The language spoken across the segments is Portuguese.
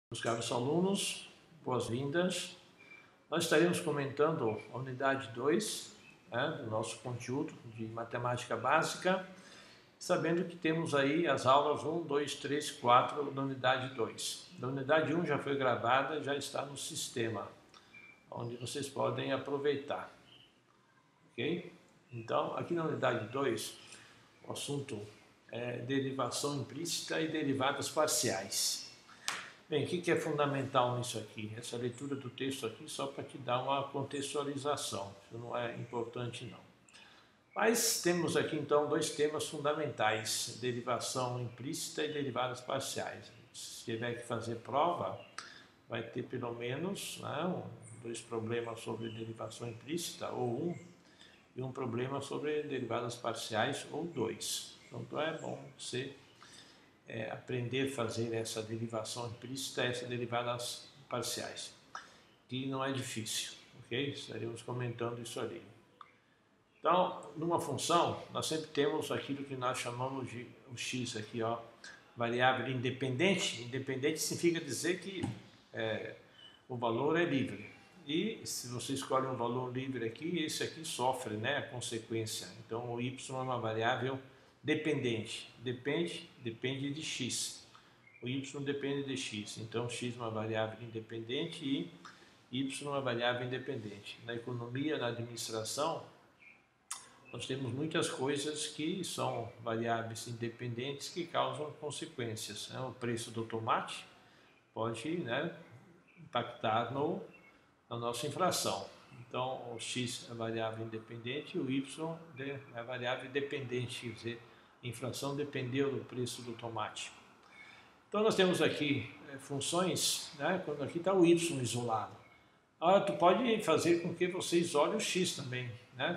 Meus caros alunos, boas-vindas. Nós estaremos comentando a unidade 2, do nosso conteúdo de matemática básica, sabendo que temos aí as aulas 1, 2, 3, 4 da unidade 2. Da unidade 1 já foi gravada, já está no sistema, onde vocês podem aproveitar. Ok? Então, aqui na unidade 2, o assunto é derivação implícita e derivadas parciais. Bem, o que é fundamental nisso aqui? Essa leitura do texto aqui só para te dar uma contextualização, isso não é importante não. Mas temos aqui então dois temas fundamentais, derivação implícita e derivadas parciais. Se tiver que fazer prova, vai ter pelo menos dois problemas sobre derivação implícita, ou e um problema sobre derivadas parciais, ou dois. Então é bom você aprender a fazer essa derivação implícita, essas derivadas parciais, que não é difícil, ok? Estaremos comentando isso ali. Então, numa função, nós sempre temos aquilo que nós chamamos de o x aqui, ó, variável independente. Independente significa dizer que o valor é livre. E se você escolhe um valor livre aqui, esse aqui sofre, a consequência. Então, o y é uma variável dependente, depende de x. O y depende de x, então x é uma variável independente e y é uma variável independente. Na economia, na administração, nós temos muitas coisas que são variáveis independentes que causam consequências. O preço do tomate pode impactar na nossa inflação. Então, o x é variável independente e o y é variável dependente, quer dizer, a inflação dependeu do preço do tomate. Então, nós temos aqui funções, quando aqui está o y isolado. Agora, tu pode fazer com que você isole o x também,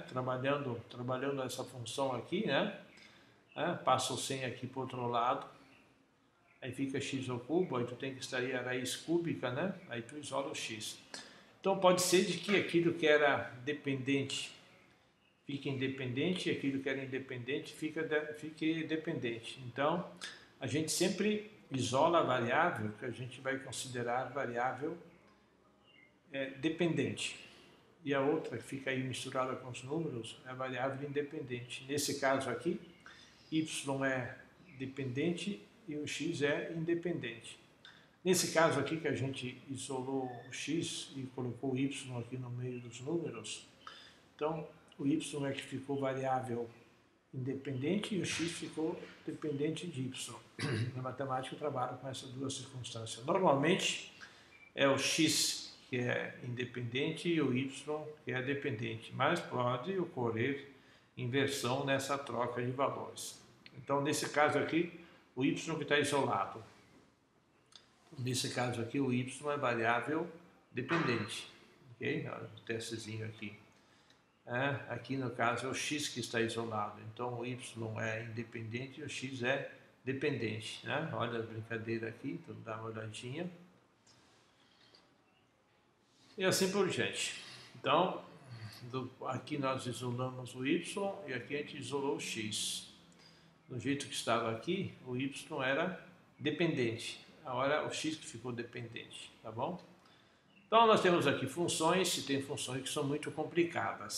trabalhando essa função aqui, passa o 100 aqui para o outro lado, aí fica x ao cubo, aí tu tem que extrair a raiz cúbica, aí tu isola o x. Então, pode ser de que aquilo que era dependente fique independente e aquilo que era independente fique dependente. Então, a gente sempre isola a variável que a gente vai considerar variável dependente. E a outra que fica aí misturada com os números é a variável independente. Nesse caso aqui, y é dependente e o x é independente. Nesse caso aqui que a gente isolou o x e colocou o y aqui no meio dos números, então o y é que ficou variável independente e o x ficou dependente de y. Na matemática eu trabalho com essas duas circunstâncias. Normalmente é o x que é independente e o y que é dependente, mas pode ocorrer inversão nessa troca de valores. Então nesse caso aqui, o y que está isolado. Nesse caso aqui, o y é variável dependente, ok? O testezinho aqui. Aqui no caso é o x que está isolado, então o y é independente e o x é dependente. Olha a brincadeira aqui, então dá uma olhadinha. E assim por diante. Então, aqui nós isolamos o y e aqui a gente isolou o x. Do jeito que estava aqui, o y era dependente. Agora o x que ficou dependente, tá bom? Então nós temos aqui funções, e tem funções que são muito complicadas,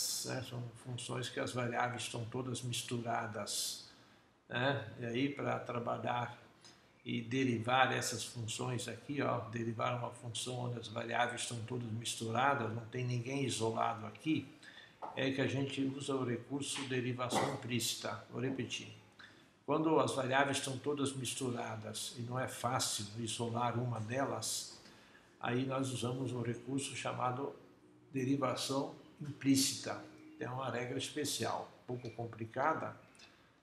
são funções que as variáveis estão todas misturadas, e aí para trabalhar e derivar essas funções aqui, derivar uma função onde as variáveis estão todas misturadas, não tem ninguém isolado aqui, é que a gente usa o recurso derivação implícita. Vou repetir. Quando as variáveis estão todas misturadas e não é fácil isolar uma delas, aí nós usamos um recurso chamado derivação implícita. É uma regra especial, um pouco complicada,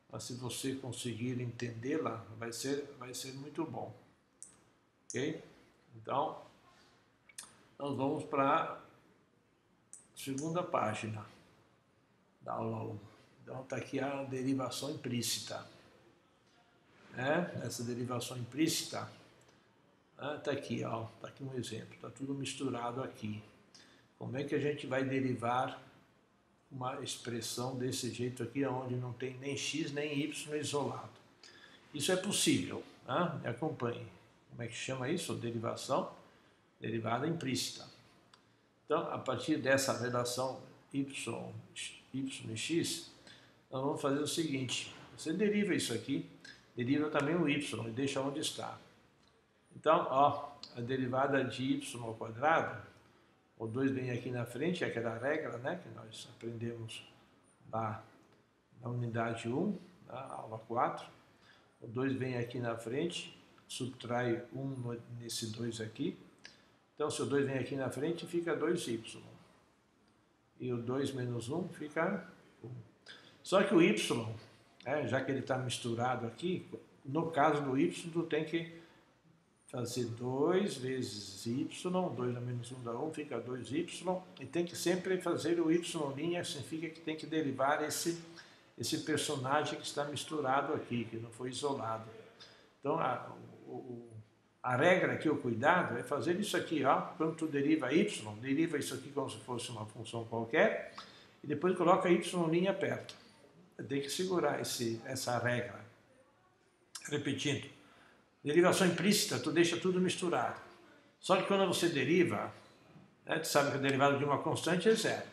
mas se você conseguir entendê-la, vai ser muito bom. Ok? Então, nós vamos para a segunda página da aula 1. Então, está aqui a derivação implícita. Essa derivação implícita está aqui, está aqui um exemplo, está tudo misturado aqui. Como é que a gente vai derivar uma expressão desse jeito aqui, onde não tem nem x nem y isolado? Isso é possível, me acompanhe. como é que chama isso? Derivação, derivada implícita. Então, a partir dessa relação y e x, nós vamos fazer o seguinte: você deriva isso aqui, deriva também o y e deixa onde está. Então, ó, a derivada de y ao quadrado, o 2 vem aqui na frente, é aquela regra, né, que nós aprendemos lá na unidade 1, na aula 4. O 2 vem aqui na frente, subtrai 1 nesse 2 aqui. Então, se o 2 vem aqui na frente, fica 2y. E o 2 menos 1 fica 1. Só que o y, já que ele está misturado aqui, no caso do y, tu tem que fazer 2 vezes y, 2 menos 1 dá 1, fica 2y, e tem que sempre fazer o y', significa que tem que derivar esse personagem que está misturado aqui, que não foi isolado. Então, a regra aqui, o cuidado, é fazer isso aqui, ó, quando tu deriva y, deriva isso aqui como se fosse uma função qualquer, e depois coloca y' perto. Tem que segurar essa regra. Repetindo, derivação implícita, tu deixa tudo misturado. Só que quando você deriva, tu sabe que a derivada de uma constante é zero.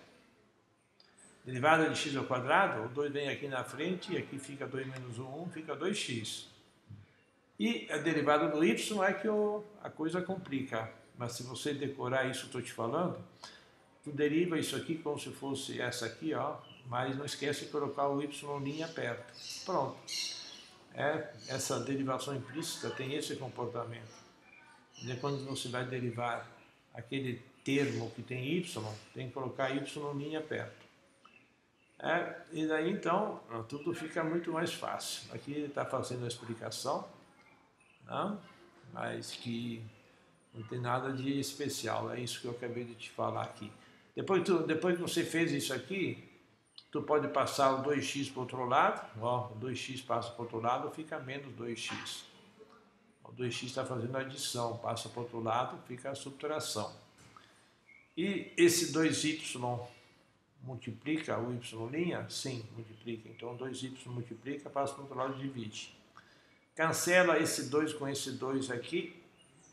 Derivada de x ao quadrado, o 2 vem aqui na frente, e aqui fica 2 menos 1, fica 2x. E a derivada do y é que a coisa complica. Mas se você decorar isso que estou te falando, tu deriva isso aqui como se fosse essa aqui, ó, mas não esquece de colocar o y' perto. Pronto. Essa derivação implícita tem esse comportamento. E quando você vai derivar aquele termo que tem y, tem que colocar y' perto. E daí então tudo fica muito mais fácil. Aqui ele está fazendo a explicação, não? Mas que não tem nada de especial, é isso que eu acabei de te falar aqui. Depois que você fez isso aqui, tu pode passar o 2x para o outro lado, ó, o 2x passa para o outro lado, fica menos 2x. O 2x está fazendo a adição, passa para o outro lado, fica a subtração. E esse 2y multiplica o y'? Sim, multiplica. Então 2y multiplica, passa para o outro lado e divide. Cancela esse 2 com esse 2 aqui,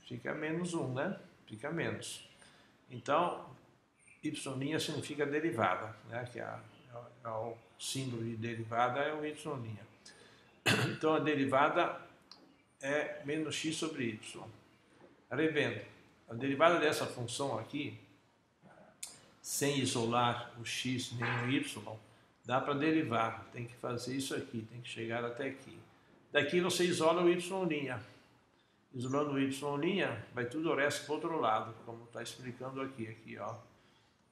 fica menos 1, né? Fica menos. Então, y' significa derivada, né? Que o símbolo de derivada é o y'. Então, a derivada é menos x sobre y. Revendo, a derivada dessa função aqui, sem isolar o x nem o y, dá para derivar. Tem que fazer isso aqui, tem que chegar até aqui. Daqui você isola o y'. Isolando o y', vai tudo o resto para o outro lado, como está explicando aqui. Aqui, ó.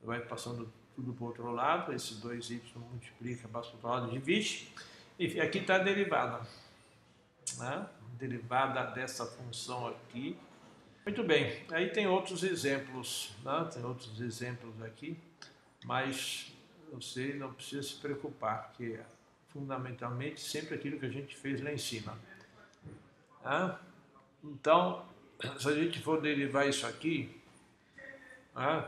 Vai passando tudo para o outro lado, esse 2y multiplica, passa para o outro lado e divide. E aqui está a derivada. Né? Derivada dessa função aqui. Muito bem, aí tem outros exemplos, né? Tem outros exemplos aqui, mas você não precisa se preocupar, porque é fundamentalmente sempre aquilo que a gente fez lá em cima. Né? Então, se a gente for derivar isso aqui,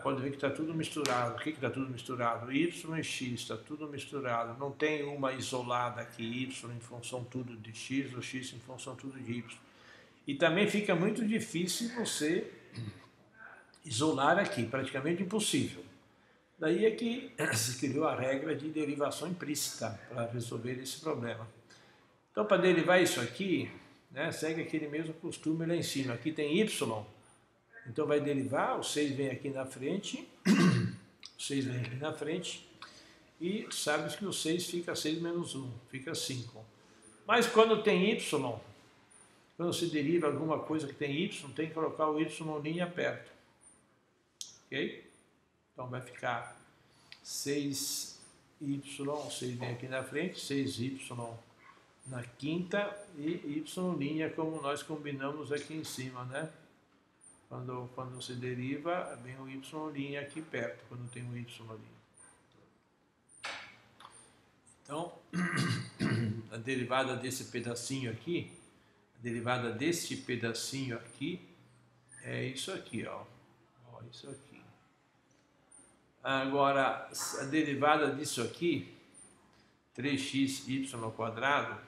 pode ver que está tudo misturado. O que está tudo misturado? Y e x, está tudo misturado. Não tem uma isolada aqui, y em função tudo de x, ou x em função tudo de y. E também fica muito difícil você isolar aqui, praticamente impossível. Daí é que se criou a regra de derivação implícita para resolver esse problema. Então, para derivar isso aqui, né, segue aquele mesmo costume lá em cima. Aqui tem y, então vai derivar, o 6 vem aqui na frente, o 6 vem aqui na frente, e sabes que o 6 fica 6 menos 1, fica 5. Mas quando tem y, quando se deriva alguma coisa que tem y, tem que colocar o y' perto. Ok? Então vai ficar 6y, 6 vem aqui na frente, 6y na quinta e y', como nós combinamos aqui em cima, né? Quando se deriva, vem o y' aqui perto, quando tem o y'. Então, a derivada desse pedacinho aqui, derivada deste pedacinho aqui é isso aqui, ó. Isso aqui. Agora, a derivada disso aqui, 3xy ao quadrado,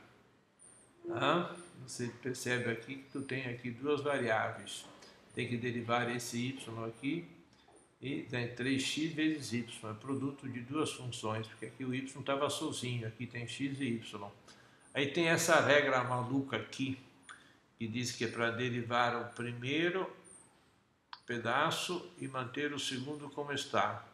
você percebe aqui que tu tem aqui duas variáveis. Tem que derivar esse y aqui e tem 3x vezes y, é produto de duas funções, porque aqui o y estava sozinho, aqui tem x e y. Aí tem essa regra maluca aqui, que diz que é para derivar o primeiro pedaço e manter o segundo como está.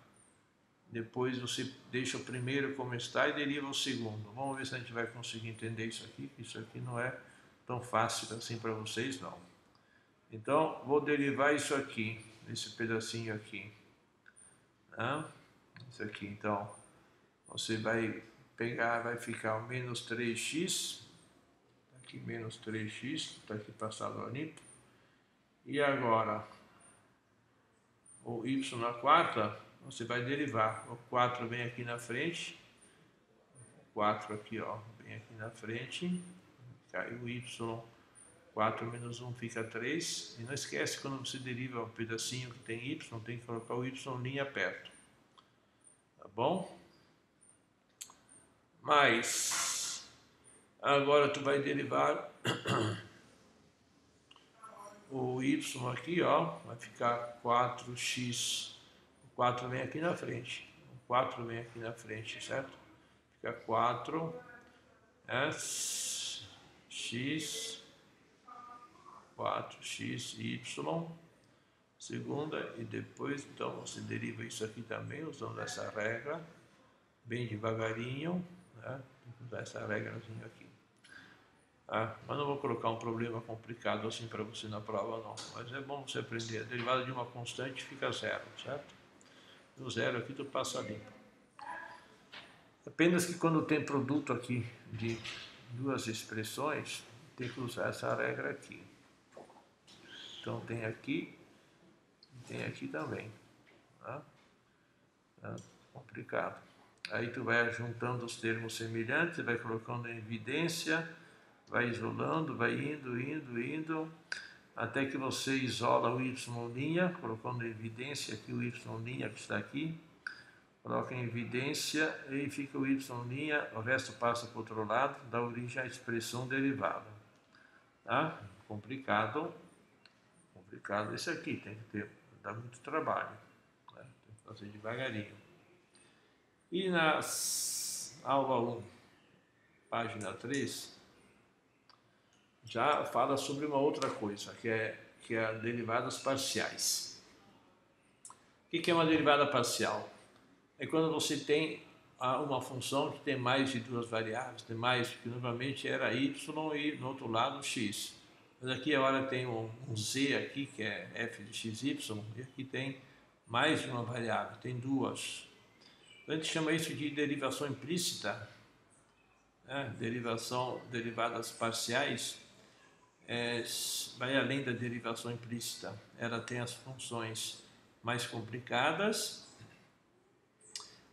Depois você deixa o primeiro como está e deriva o segundo. Vamos ver se a gente vai conseguir entender isso aqui, que isso aqui não é tão fácil assim para vocês, não. Então, vou derivar isso aqui, esse pedacinho aqui. Tá? Isso aqui, então, você vai pegar, vai ficar o menos 3x, aqui menos 3x, está aqui passado a limpo. E agora, o y na quarta, você vai derivar. O 4 vem aqui na frente, o 4 aqui, ó, vem aqui na frente, cai o y, 4 menos 1 fica 3, e não esquece, quando você deriva um pedacinho que tem y, tem que colocar o y linha perto, tá bom? Mas, agora tu vai derivar o y aqui, ó, vai ficar 4x, o 4 vem aqui na frente, o 4 vem aqui na frente, certo? Fica 4, x, 4xy, segunda, e depois, então, você deriva isso aqui também, usando essa regra, bem devagarinho, né? Tem que usar essa regrazinha aqui. Ah, mas não vou colocar um problema complicado assim para você na prova, não. Mas é bom você aprender. A derivada de uma constante fica zero, certo? Do zero aqui tu passa limpo. Apenas que quando tem produto aqui de duas expressões, tem que usar essa regra aqui. Então tem aqui também. Tá? Tá complicado. Aí tu vai juntando os termos semelhantes, vai colocando em evidência, vai isolando, vai indo, até que você isola o y', colocando em evidência aqui o y' que está aqui, coloca em evidência e fica o y', o resto passa para o outro lado, dá origem à expressão derivada. Tá? Complicado esse aqui, tem que dá muito trabalho, né? Tem que fazer devagarinho. E na aula 1, página 3, já fala sobre uma outra coisa, que é derivadas parciais. O que é uma derivada parcial? É quando você tem uma função que tem mais de duas variáveis, tem mais, que normalmente era y e no outro lado x. Mas aqui agora tem um z aqui, que é f de xy, e aqui tem mais de uma variável, tem duas. A gente chama isso de derivação implícita, né? Derivadas parciais. Vai além da derivação implícita. Ela tem as funções mais complicadas.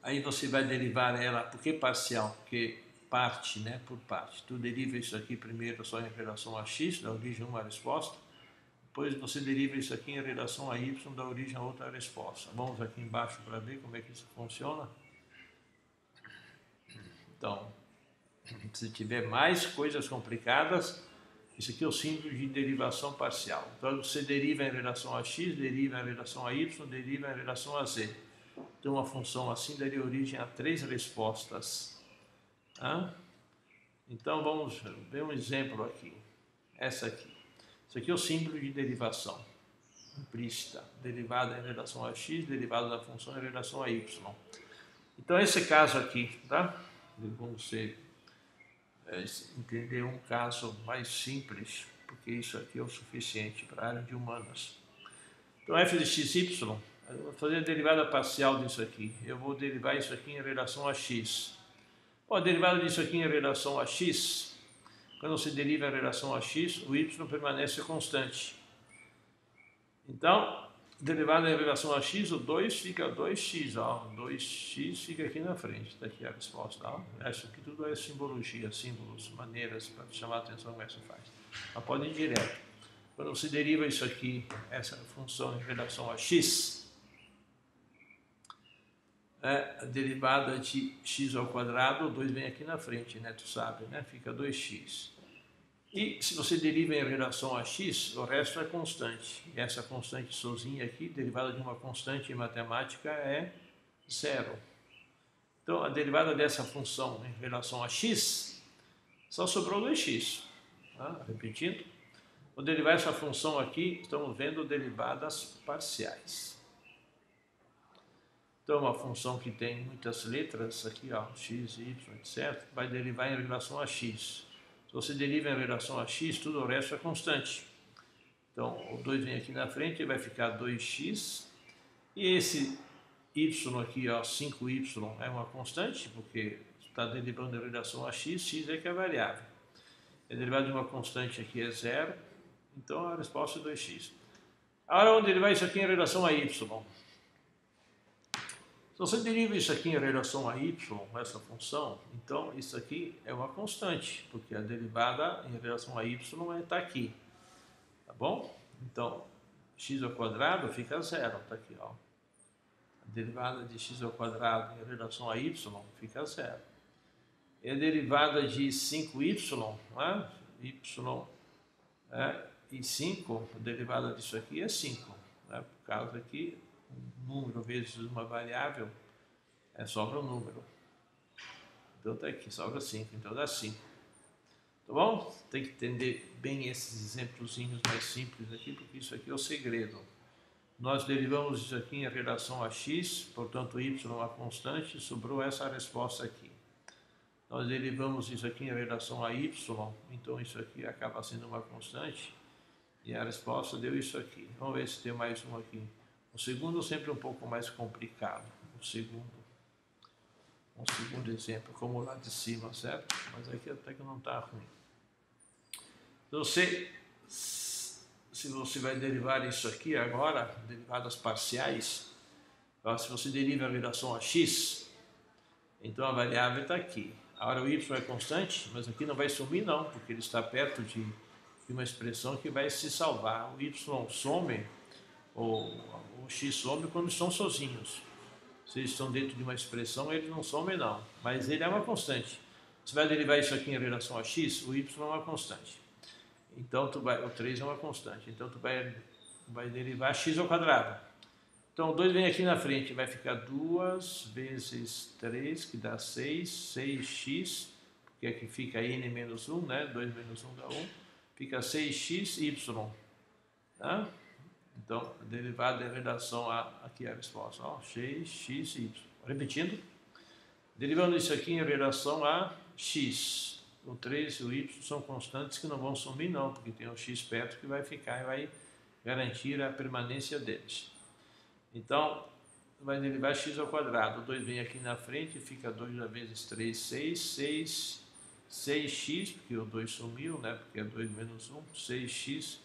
Aí você vai derivar ela, por que parcial? Porque parte, né? Por parte. Tu deriva isso aqui primeiro só em relação a x, dá origem a uma resposta. Depois você deriva isso aqui em relação a y, dá origem a outra resposta. Vamos aqui embaixo para ver como é que isso funciona. Então, se tiver mais coisas complicadas, isso aqui é o símbolo de derivação parcial. Então, você deriva em relação a x, deriva em relação a y, deriva em relação a z. Então, uma função assim daria origem a 3 respostas. Tá? Então, vamos ver um exemplo aqui. Essa aqui. Isso aqui é o símbolo de derivação implícita. Derivada em relação a x, derivada da função em relação a y. Então, esse caso aqui, tá? Vamos entender um caso mais simples, porque isso aqui é o suficiente para a área de humanas. Então, f de xy, eu vou fazer a derivada parcial disso aqui. Eu vou derivar isso aqui em relação a x. Bom, a derivada disso aqui em relação a x, quando se deriva em relação a x, o y permanece constante. Então, derivada em relação a x, o 2 fica 2x, ó, 2x fica aqui na frente, está aqui a resposta. Ó. Isso aqui tudo é simbologia, símbolos, maneiras para chamar a atenção como é que se faz. Mas pode ir direto. Quando você deriva isso aqui, essa função em relação a x, a derivada de x ao quadrado, o 2 vem aqui na frente, né? Tu sabe, né? Fica 2x. E se você deriva em relação a x, o resto é constante. E essa constante sozinha aqui, derivada de uma constante em matemática, é zero. Então, a derivada dessa função em relação a x, só sobrou 2x. Tá? Repetindo, ao derivar essa função aqui, estamos vendo derivadas parciais. Então, uma função que tem muitas letras, aqui, ó, x, y, etc., vai derivar em relação a x. Se você deriva em relação a x, tudo o resto é constante. Então, o 2 vem aqui na frente e vai ficar 2x. E esse y aqui, ó, 5y, é uma constante, porque está derivando em relação a x, x é que é a variável. A derivada de uma constante aqui é zero, então a resposta é 2x. Agora, vamos derivar isso aqui em relação a y. Se você deriva isso aqui em relação a y, essa função, então isso aqui é uma constante, porque a derivada em relação a y está aqui, tá bom? Então, x ao quadrado fica zero, está aqui, ó. A derivada de x ao quadrado em relação a y fica zero. E a derivada de 5y, né? E 5, a derivada disso aqui é 5, né? Por causa que um número vezes uma variável sobra um número. Então está aqui, sobra 5, então dá 5. Tá bom? Tem que entender bem esses exemplozinhos mais simples aqui, porque isso aqui é o segredo. Nós derivamos isso aqui em relação a x, portanto y é uma constante, sobrou essa resposta aqui. Nós derivamos isso aqui em relação a y, então isso aqui acaba sendo uma constante, e a resposta deu isso aqui. Vamos ver se tem mais um aqui. O segundo sempre um pouco mais complicado. Um segundo exemplo, como lá de cima, certo? Mas aqui até que não está ruim. Então, se você vai derivar isso aqui agora, derivadas parciais, se você deriva em relação a x, então a variável está aqui. Agora o y é constante, mas aqui não vai sumir não, porque ele está perto de uma expressão que vai se salvar. O y some, ou o x some quando estão sozinhos. Se eles estão dentro de uma expressão, eles não somem não, mas ele é uma constante. Você vai derivar isso aqui em relação a x, o y é uma constante. Então, o 3 é uma constante, então tu vai derivar x ao quadrado. Então, o 2 vem aqui na frente, vai ficar 2 vezes 3, que dá 6, 6x, porque aqui fica n menos 1, né? 2 menos 1 dá 1, fica 6xy, tá? Então, a derivada em relação a, aqui é a resposta, ó, 6xy. Repetindo, derivando isso aqui em relação a x. O 3 e o y são constantes que não vão sumir não, porque tem um x perto que vai ficar e vai garantir a permanência deles. Então, vai derivar x ao quadrado. O 2 vem aqui na frente, fica 2 vezes 3, 6x, porque o 2 sumiu, né? Porque é 2 menos 1, 6x.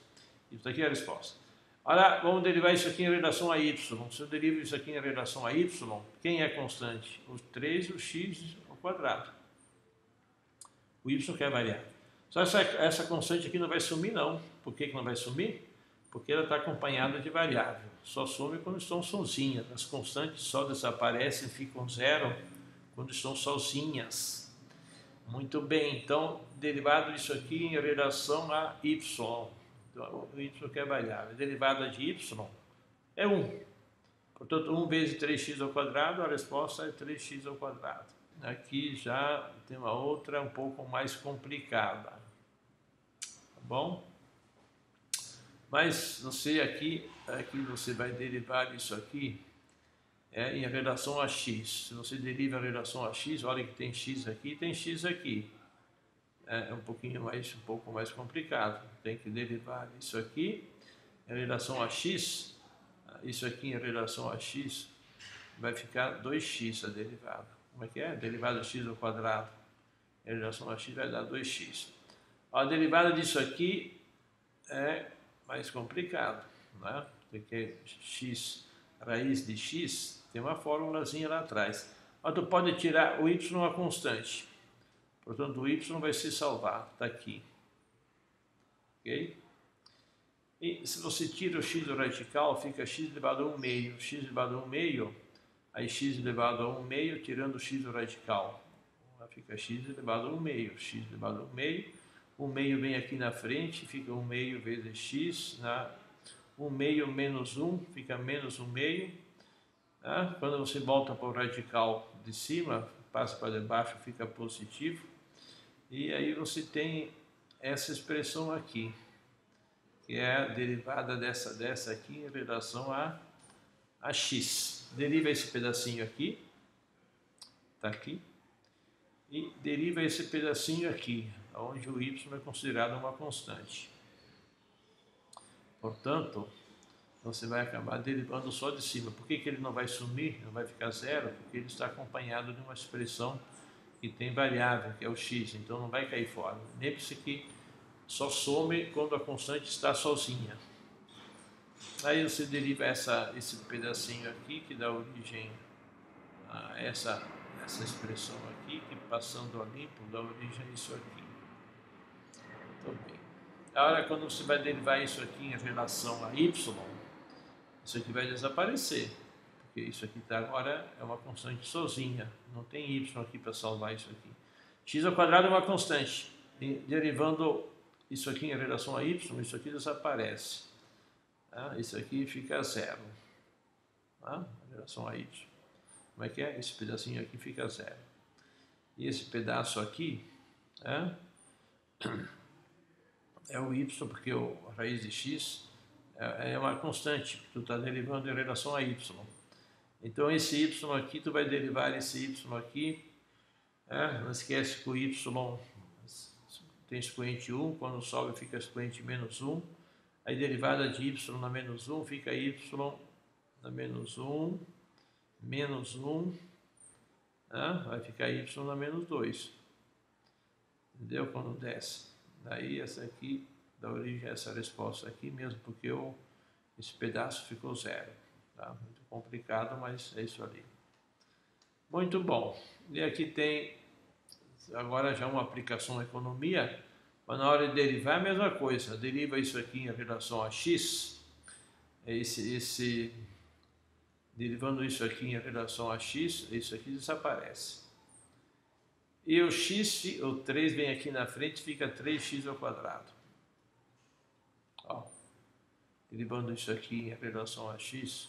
Isso aqui é a resposta. Agora, vamos derivar isso aqui em relação a y. Se eu derivo isso aqui em relação a y, quem é constante? O 3 e o x ao quadrado. O y que é variável. Só essa constante aqui não vai sumir não. Por que não vai sumir? Porque ela está acompanhada de variável. Só some quando estão sozinhas. As constantes só desaparecem, ficam zero quando estão sozinhas. Muito bem, então, derivado disso aqui em relação a y. Então, o y que é variável. A derivada de y é 1. Portanto, 1 vezes 3x ao quadrado, a resposta é 3x ao quadrado. Aqui já tem uma outra um pouco mais complicada. Tá bom? Mas você aqui você vai derivar isso aqui em relação a x. Se você deriva em relação a x, olha que tem x aqui e tem x aqui. É um pouco mais complicado. Tem que derivar isso aqui em relação a x. Isso aqui em relação a x vai ficar 2x a derivada. Como é que é? Derivada de x ao quadrado em relação a x vai dar 2x. A derivada disso aqui é mais complicado, né? Porque x, raiz de x, tem uma fórmulazinha lá atrás. Mas tu pode tirar o y uma constante. Portanto, o y vai se salvar, está aqui. Ok? E se você tira o x do radical, fica x elevado a 1 meio. X elevado a 1 meio, aí x elevado a 1 meio, tirando o x do radical. Fica x elevado a 1 meio. X elevado a 1 meio. o meio vem aqui na frente, fica 1 meio vezes x, né? 1 meio menos 1 fica menos 1 meio. Né? Quando você volta para o radical de cima, passa para debaixo, fica positivo. E aí você tem essa expressão aqui, que é a derivada dessa aqui em relação a x. Deriva esse pedacinho aqui, está aqui, e deriva esse pedacinho aqui, onde o y é considerado uma constante. Portanto, você vai acabar derivando só de cima. Por que ele não vai sumir, não vai ficar zero? Porque ele está acompanhado de uma expressão que tem variável, que é o x, então não vai cair fora. Lembre-se que só some quando a constante está sozinha. Aí você deriva esse pedacinho aqui, que dá origem a essa expressão aqui, que passando a limpo dá origem a isso aqui. Muito bem. Agora, quando você vai derivar isso aqui em relação a y, isso aqui vai desaparecer, porque isso aqui agora é uma constante sozinha, não tem y aqui para salvar isso aqui. X ao quadrado é uma constante, e derivando isso aqui em relação a y, isso aqui desaparece. Tá? Isso aqui fica zero, tá? Em relação a y. Como é que é? Esse pedacinho aqui fica zero. E esse pedaço aqui é o y, porque a raiz de x é uma constante, que tu está derivando em relação a y. Então esse y aqui, tu vai derivar esse y aqui. Não esquece que o y tem expoente 1, quando sobe fica expoente menos 1. Aí derivada de y na menos 1 fica y na menos 1, menos 1, vai ficar y na menos 2. Entendeu? Quando desce. Daí essa aqui dá origem a essa resposta aqui, mesmo porque esse pedaço ficou zero. Tá? Muito complicado, mas é isso ali. Muito bom. E aqui tem agora já uma aplicação à economia, mas na hora de derivar é a mesma coisa. Deriva isso aqui em relação a x, derivando isso aqui em relação a x, isso aqui desaparece. E o x, o 3 vem aqui na frente, fica 3x ao quadrado. Ó, derivando isso aqui em relação a x,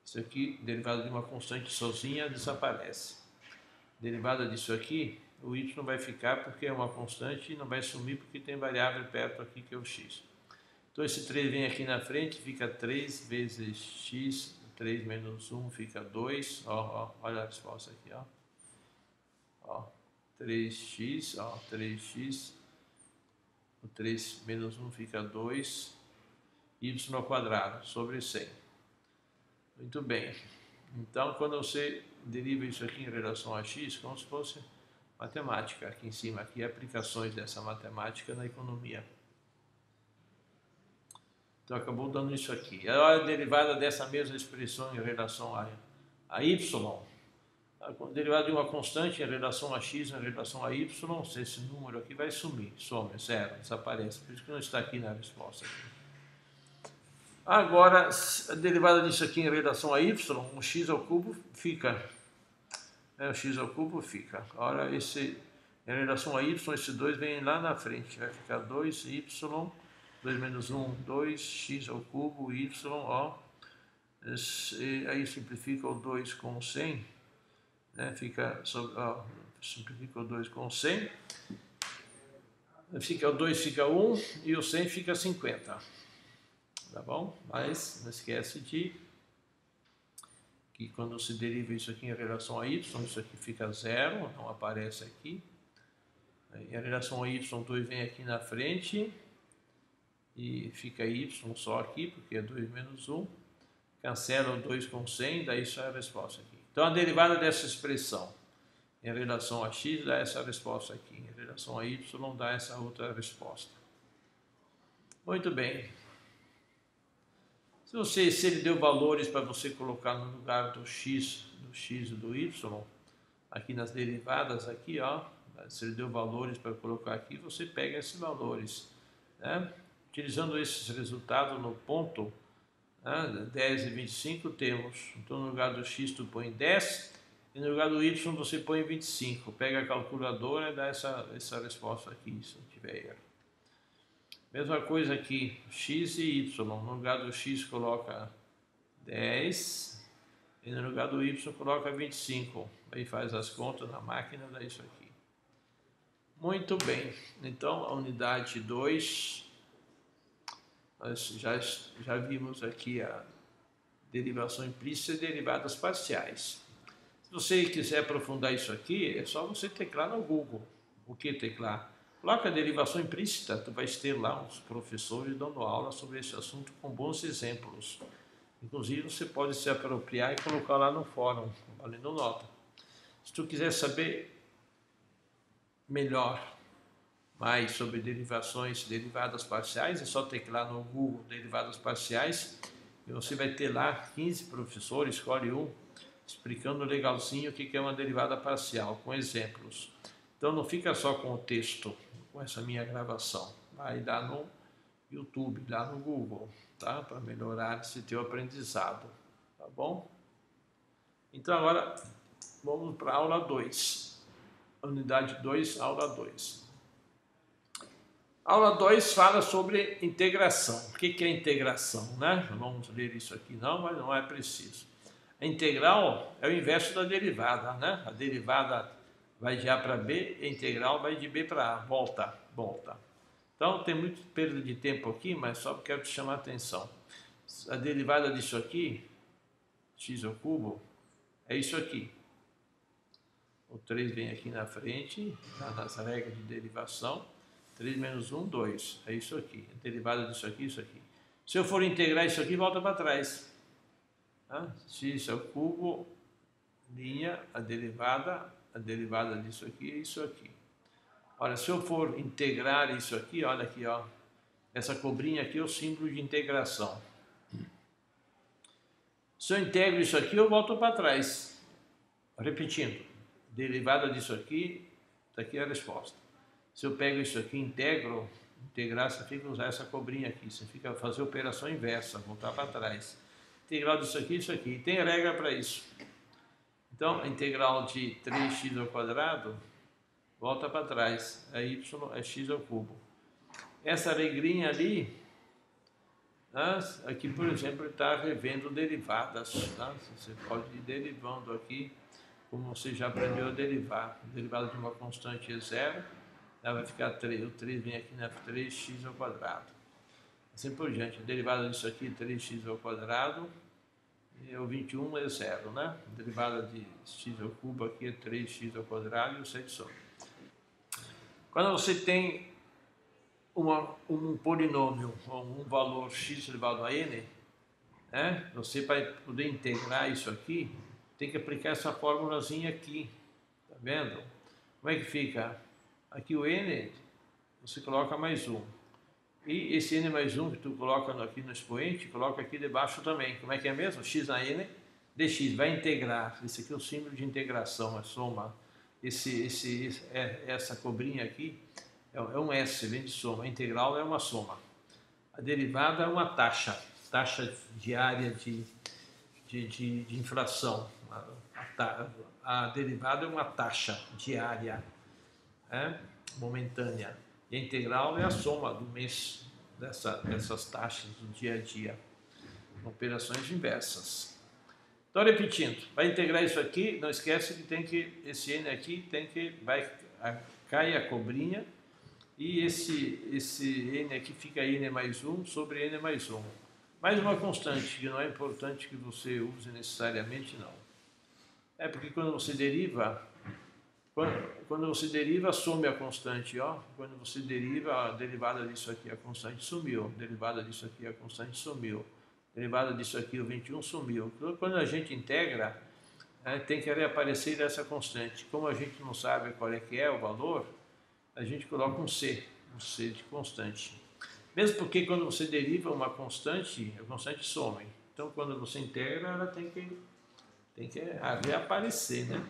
isso aqui, derivado de uma constante sozinha, desaparece. Derivada disso aqui, o y vai ficar porque é uma constante e não vai sumir porque tem variável perto aqui que é o x. Então esse 3 vem aqui na frente, fica 3 vezes x, 3 menos 1 fica 2. Olha a resposta aqui, ó. 3x, 3x, o 3 menos 1 fica 2, y ao quadrado, sobre 100. Muito bem. Então, quando você deriva isso aqui em relação a x, como se fosse matemática aqui em cima, aqui aplicações dessa matemática na economia. Então, acabou dando isso aqui. Agora, a derivada dessa mesma expressão em relação a y, derivada de uma constante em relação a x, em relação a y, esse número aqui vai sumir, some, zero, desaparece. Por isso que não está aqui na resposta. Agora, a derivada disso aqui em relação a y, o x ao cubo fica. O x ao cubo fica. Agora, em relação a y, esse 2 vem lá na frente. Vai ficar 2y, 2 menos 1, 2, x ao cubo, y, aí simplifica o 2 com 100. Simplifica o 2 com 100. O 2 fica 1 e o 100 fica 50. Tá bom? Mas não esquece que quando se deriva isso aqui em relação a y, isso aqui fica zero, não aparece aqui. Em relação a y, 2 vem aqui na frente e fica y só aqui, porque é 2 menos 1. Cancela o 2 com 100, daí isso é a resposta aqui. Então a derivada dessa expressão em relação a x dá essa resposta aqui, em relação a y dá essa outra resposta. Muito bem. Se ele deu valores para você colocar no lugar do x e do y, aqui nas derivadas, aqui, se ele deu valores para colocar aqui, você pega esses valores. Utilizando esses resultados no ponto 10 e 25 temos, então no lugar do x tu põe 10 e no lugar do y você põe 25. Pega a calculadora e dá essa resposta aqui, se não tiver erro. Mesma coisa aqui, x e y. No lugar do x coloca 10 e no lugar do y coloca 25. Aí faz as contas na máquina, dá isso aqui. Muito bem, então a unidade 2, nós já vimos aqui a derivação implícita e derivadas parciais. Se você quiser aprofundar isso aqui, é só você teclar no Google. O que teclar? Coloca a derivação implícita, tu vais ter lá uns professores dando aula sobre esse assunto com bons exemplos. Inclusive você pode se apropriar e colocar lá no fórum, valendo nota. Se tu quiser saber melhor mais sobre derivações, derivadas parciais, é só teclar no Google derivadas parciais e você vai ter lá 15 professores, escolhe um, explicando legalzinho o que é uma derivada parcial, com exemplos. Então não fica só com o texto, com essa minha gravação, vai lá no YouTube, lá no Google, tá? Para melhorar esse teu aprendizado, tá bom? Então agora vamos para a aula 2, unidade 2, aula 2. Aula 2 fala sobre integração. O que é integração, né? Não vamos ler isso aqui não, mas não é preciso. A integral é o inverso da derivada, né? A derivada vai de A para B, a integral vai de B para A, volta. Então tem muito perda de tempo aqui, mas só quero te chamar a atenção. A derivada disso aqui, x ao cubo, é isso aqui. O 3 vem aqui na frente, tá nas regras de derivação. 3 menos 1, 2. É isso aqui. A derivada disso aqui, isso aqui. Se eu for integrar isso aqui, volta para trás. Tá? X ao cubo, linha, a derivada disso aqui é isso aqui. Olha, se eu for integrar isso aqui, olha aqui, ó. Essa cobrinha aqui é o símbolo de integração. Se eu integro isso aqui, eu volto para trás. Repetindo. Derivada disso aqui, está aqui a resposta. Se eu pego isso aqui, integrar, você fica usar essa cobrinha aqui. Você fica fazer a operação inversa, voltar para trás. Integral disso aqui, isso aqui. Tem regra para isso. Então, a integral de 3x ao quadrado, volta para trás. É y é x ao cubo. Essa regrinha ali, tá? Aqui, por exemplo, está revendo derivadas. Tá? Você pode ir derivando aqui, como você já aprendeu a derivar. A derivada de uma constante é zero. Ela vai ficar 3, o 3 vem aqui na 3x ao quadrado. Assim por diante, a derivada disso aqui, 3x ao quadrado, e o 21 é zero, né? A derivada de x ao cubo aqui é 3x ao quadrado e o 7 some. Quando você tem um polinômio, um valor x elevado a n, né? Você vai poder integrar isso aqui, tem que aplicar essa formulazinha aqui, tá vendo? Como é que fica? Aqui o n, você coloca mais 1. E esse n mais 1 que tu coloca aqui no expoente, coloca aqui debaixo também. Como é que é mesmo? X na n, dx. Vai integrar. Esse aqui é o símbolo de integração, a soma. Essa cobrinha aqui é um S, vem de soma. A integral é uma soma. A derivada é uma taxa diária de inflação. A derivada é uma taxa diária. Momentânea. E a integral é a soma do mês dessas taxas do dia a dia, operações inversas. Então, repetindo, vai integrar isso aqui, não esquece que esse n aqui cai a cobrinha e esse n aqui fica n mais 1 sobre n mais 1. Mais uma constante, que não é importante que você use necessariamente, não. É porque quando você deriva, some a constante, ó. Quando você deriva, a derivada disso aqui, a constante sumiu. A derivada disso aqui, a constante sumiu. A derivada disso aqui, o 21 sumiu. Quando a gente integra, tem que reaparecer essa constante. Como a gente não sabe qual é que é o valor, a gente coloca um C de constante. Mesmo porque quando você deriva uma constante, a constante some. Então, quando você integra, ela tem que reaparecer, né?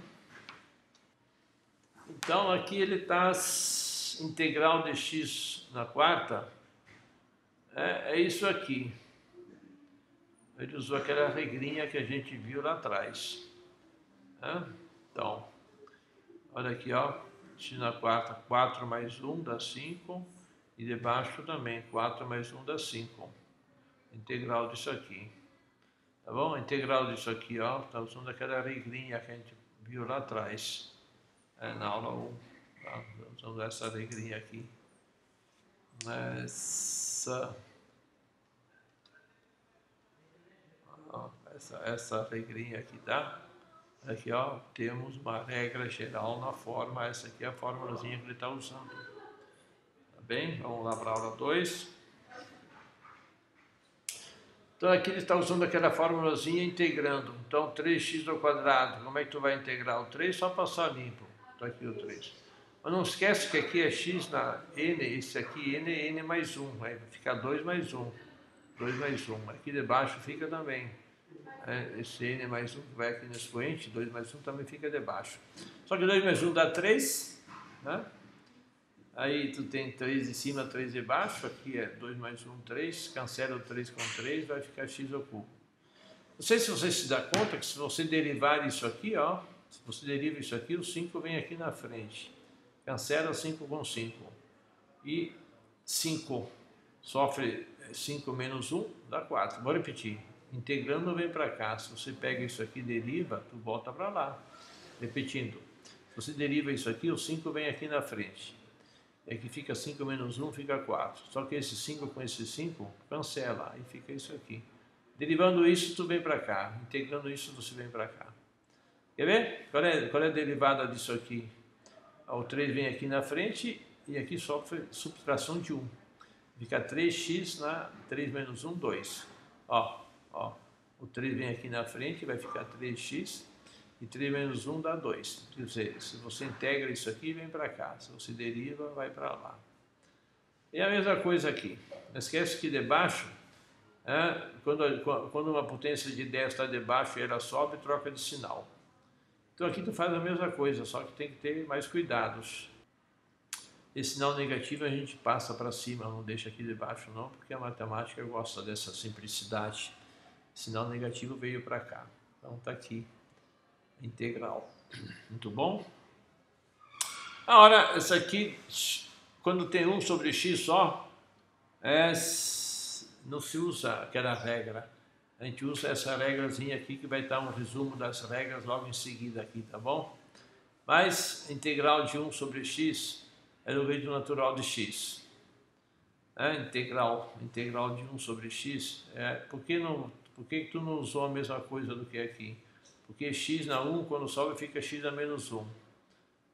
Então, aqui ele está integral de x na quarta, é isso aqui. Ele usou aquela regrinha que a gente viu lá atrás. Então, olha aqui, ó, x na quarta, 4 mais 1 dá 5, e debaixo também, 4 mais 1 dá 5. Integral disso aqui. Tá bom? A integral disso aqui, ó, tá usando aquela regrinha que a gente viu lá atrás, na aula 1. Tá? Usando essa regrinha aqui. Essa regrinha aqui, tá? Aqui, ó, temos uma regra geral na forma, essa aqui é a formulazinha que ele está usando. Tá bem? Vamos lá para a aula 2. Então aqui ele está usando aquela formulazinha integrando. Então 3x ao quadrado, como é que tu vai integrar o 3? Só passar limpo. Está aqui o 3. Mas não esquece que aqui é x na n, esse aqui n é n mais 1. Aí vai ficar 2 mais 1. 2 mais 1. Aqui debaixo fica também. Esse n mais 1 que vai aqui no expoente, 2 mais 1 também fica debaixo. Só que 2 mais 1 dá 3, né? Aí tu tem 3 em cima, 3 embaixo, aqui é 2 mais 1, 3, cancela o 3 com 3, vai ficar x ao cubo. Não sei se você se dá conta que se você derivar isso aqui, ó, se você deriva isso aqui, o 5 vem aqui na frente. Cancela 5 com 5. E 5 sofre 5 menos 1, dá 4. Vou repetir. Integrando vem para cá. Se você pega isso aqui e deriva, tu volta para lá. Repetindo. Se você deriva isso aqui, o 5 vem aqui na frente. E aqui fica 5 menos 1, fica 4. Só que esse 5 com esse 5, cancela. Aí fica isso aqui. Derivando isso, tu vem para cá. Integrando isso, você vem para cá. Quer ver? Qual é a derivada disso aqui? O 3 vem aqui na frente e aqui sofre subtração de 1. Fica 3x na 3 menos 1, 2. Ó, o 3 vem aqui na frente, vai ficar 3x. E 3 menos 1 dá 2. Quer dizer, se você integra isso aqui, vem para cá. Se você deriva, vai para lá. E a mesma coisa aqui. Não esquece que debaixo, quando uma potência de 10 está debaixo e ela sobe, troca de sinal. Então aqui tu faz a mesma coisa, só que tem que ter mais cuidados. Esse sinal negativo a gente passa para cima, não deixa aqui debaixo não, porque a matemática gosta dessa simplicidade. O sinal negativo veio para cá. Então está aqui. Integral. Muito bom? Agora, essa aqui, quando tem 1 sobre x só, não se usa aquela regra. A gente usa essa regrazinha aqui que vai estar um resumo das regras logo em seguida aqui, tá bom? Mas integral de 1 sobre x é logaritmo natural de x. Integral de 1 sobre x. Por que tu não usou a mesma coisa do que aqui? Porque x na 1, quando sobe, fica x na menos 1.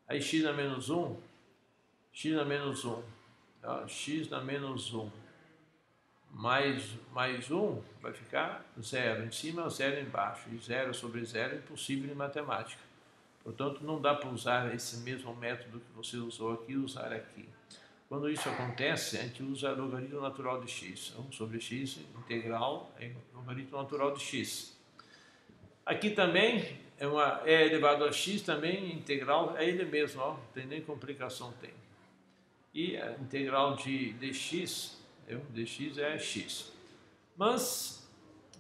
Aí x na menos 1, x na menos 1, x na menos 1, mais 1 vai ficar 0 em cima, 0 embaixo. E 0 sobre 0 é impossível em matemática. Portanto, não dá para usar esse mesmo método que você usou aqui, usar aqui. Quando isso acontece, a gente usa logaritmo natural de x. 1 sobre x, integral, é logaritmo natural de x. Aqui também é elevado a x, também integral, é ele mesmo, ó, não tem nem complicação, tem. E a integral de dx, dx é x. Mas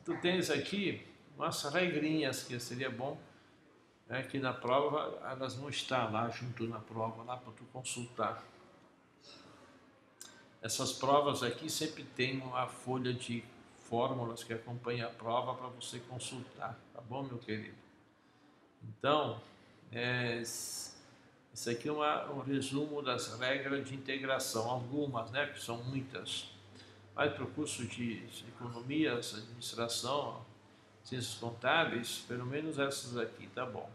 tu tens aqui umas regrinhas que seria bom, que na prova elas vão estar lá junto na prova, lá para tu consultar. Essas provas aqui sempre tem uma folha de fórmulas que acompanha a prova para você consultar, tá bom, meu querido? Então, isso aqui é um resumo das regras de integração, algumas, né, que são muitas. Mas para o curso de economia, administração, ciências contábeis, pelo menos essas aqui, tá bom?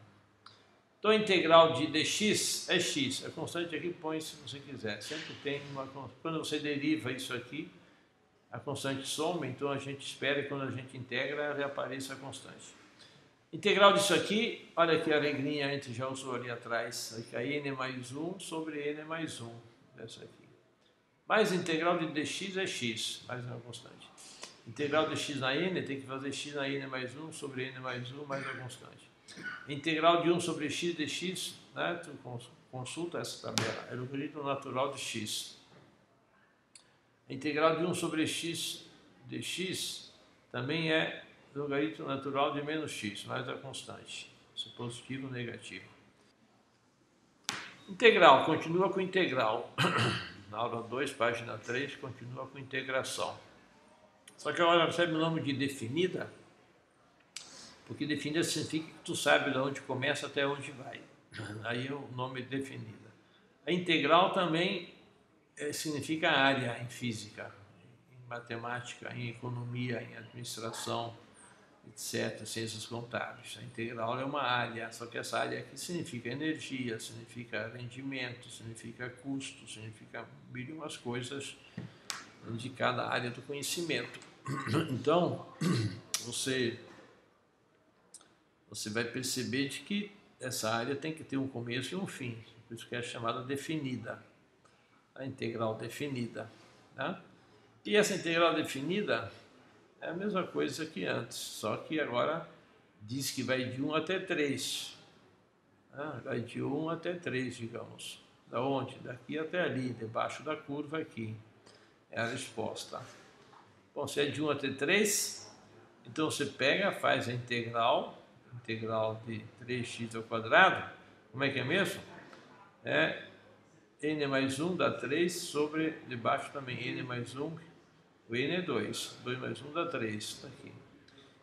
Então, a integral de dx é x, a constante aqui põe se você quiser, sempre tem uma constante. Quando você deriva isso aqui, a constante soma, então a gente espera que quando a gente integra, reapareça a constante. Integral disso aqui, olha aqui a regrinha, a gente já usou ali atrás, aqui, a n mais 1 sobre n mais 1, essa aqui. Mais integral de dx é x, mais uma constante. Integral de x na n, tem que fazer x na n mais 1 sobre n mais 1 mais a constante. Integral de 1 sobre x dx, né, tu consulta essa tabela, é logaritmo natural de x. A integral de 1 sobre x dx também é logaritmo natural de menos x, mais a constante. Isso é positivo ou negativo. Integral, continua com integral. Na aula 2, página 3, continua com integração. Só que agora recebe o nome de definida, porque definida significa que tu sabe de onde começa até onde vai. Aí é o nome definida. A integral também significa área em física, em matemática, em economia, em administração, etc., ciências contábeis. A integral é uma área, só que essa área aqui significa energia, significa rendimento, significa custo, significa milhões de coisas de cada área do conhecimento. Então, você vai perceber de que essa área tem que ter um começo e um fim, por isso que é chamada definida, a integral definida. Tá? E essa integral definida é a mesma coisa que antes, só que agora diz que vai de 1 até 3. Vai de 1 até 3, digamos. Da onde? Daqui até ali, debaixo da curva aqui. É a resposta. Bom, se é de 1 até 3, então você pega, faz a integral de 3x ao quadrado. Como é que é mesmo? É n mais 1 dá 3 sobre, debaixo também n mais 1, o n é 2. 2 mais 1 dá 3, está aqui.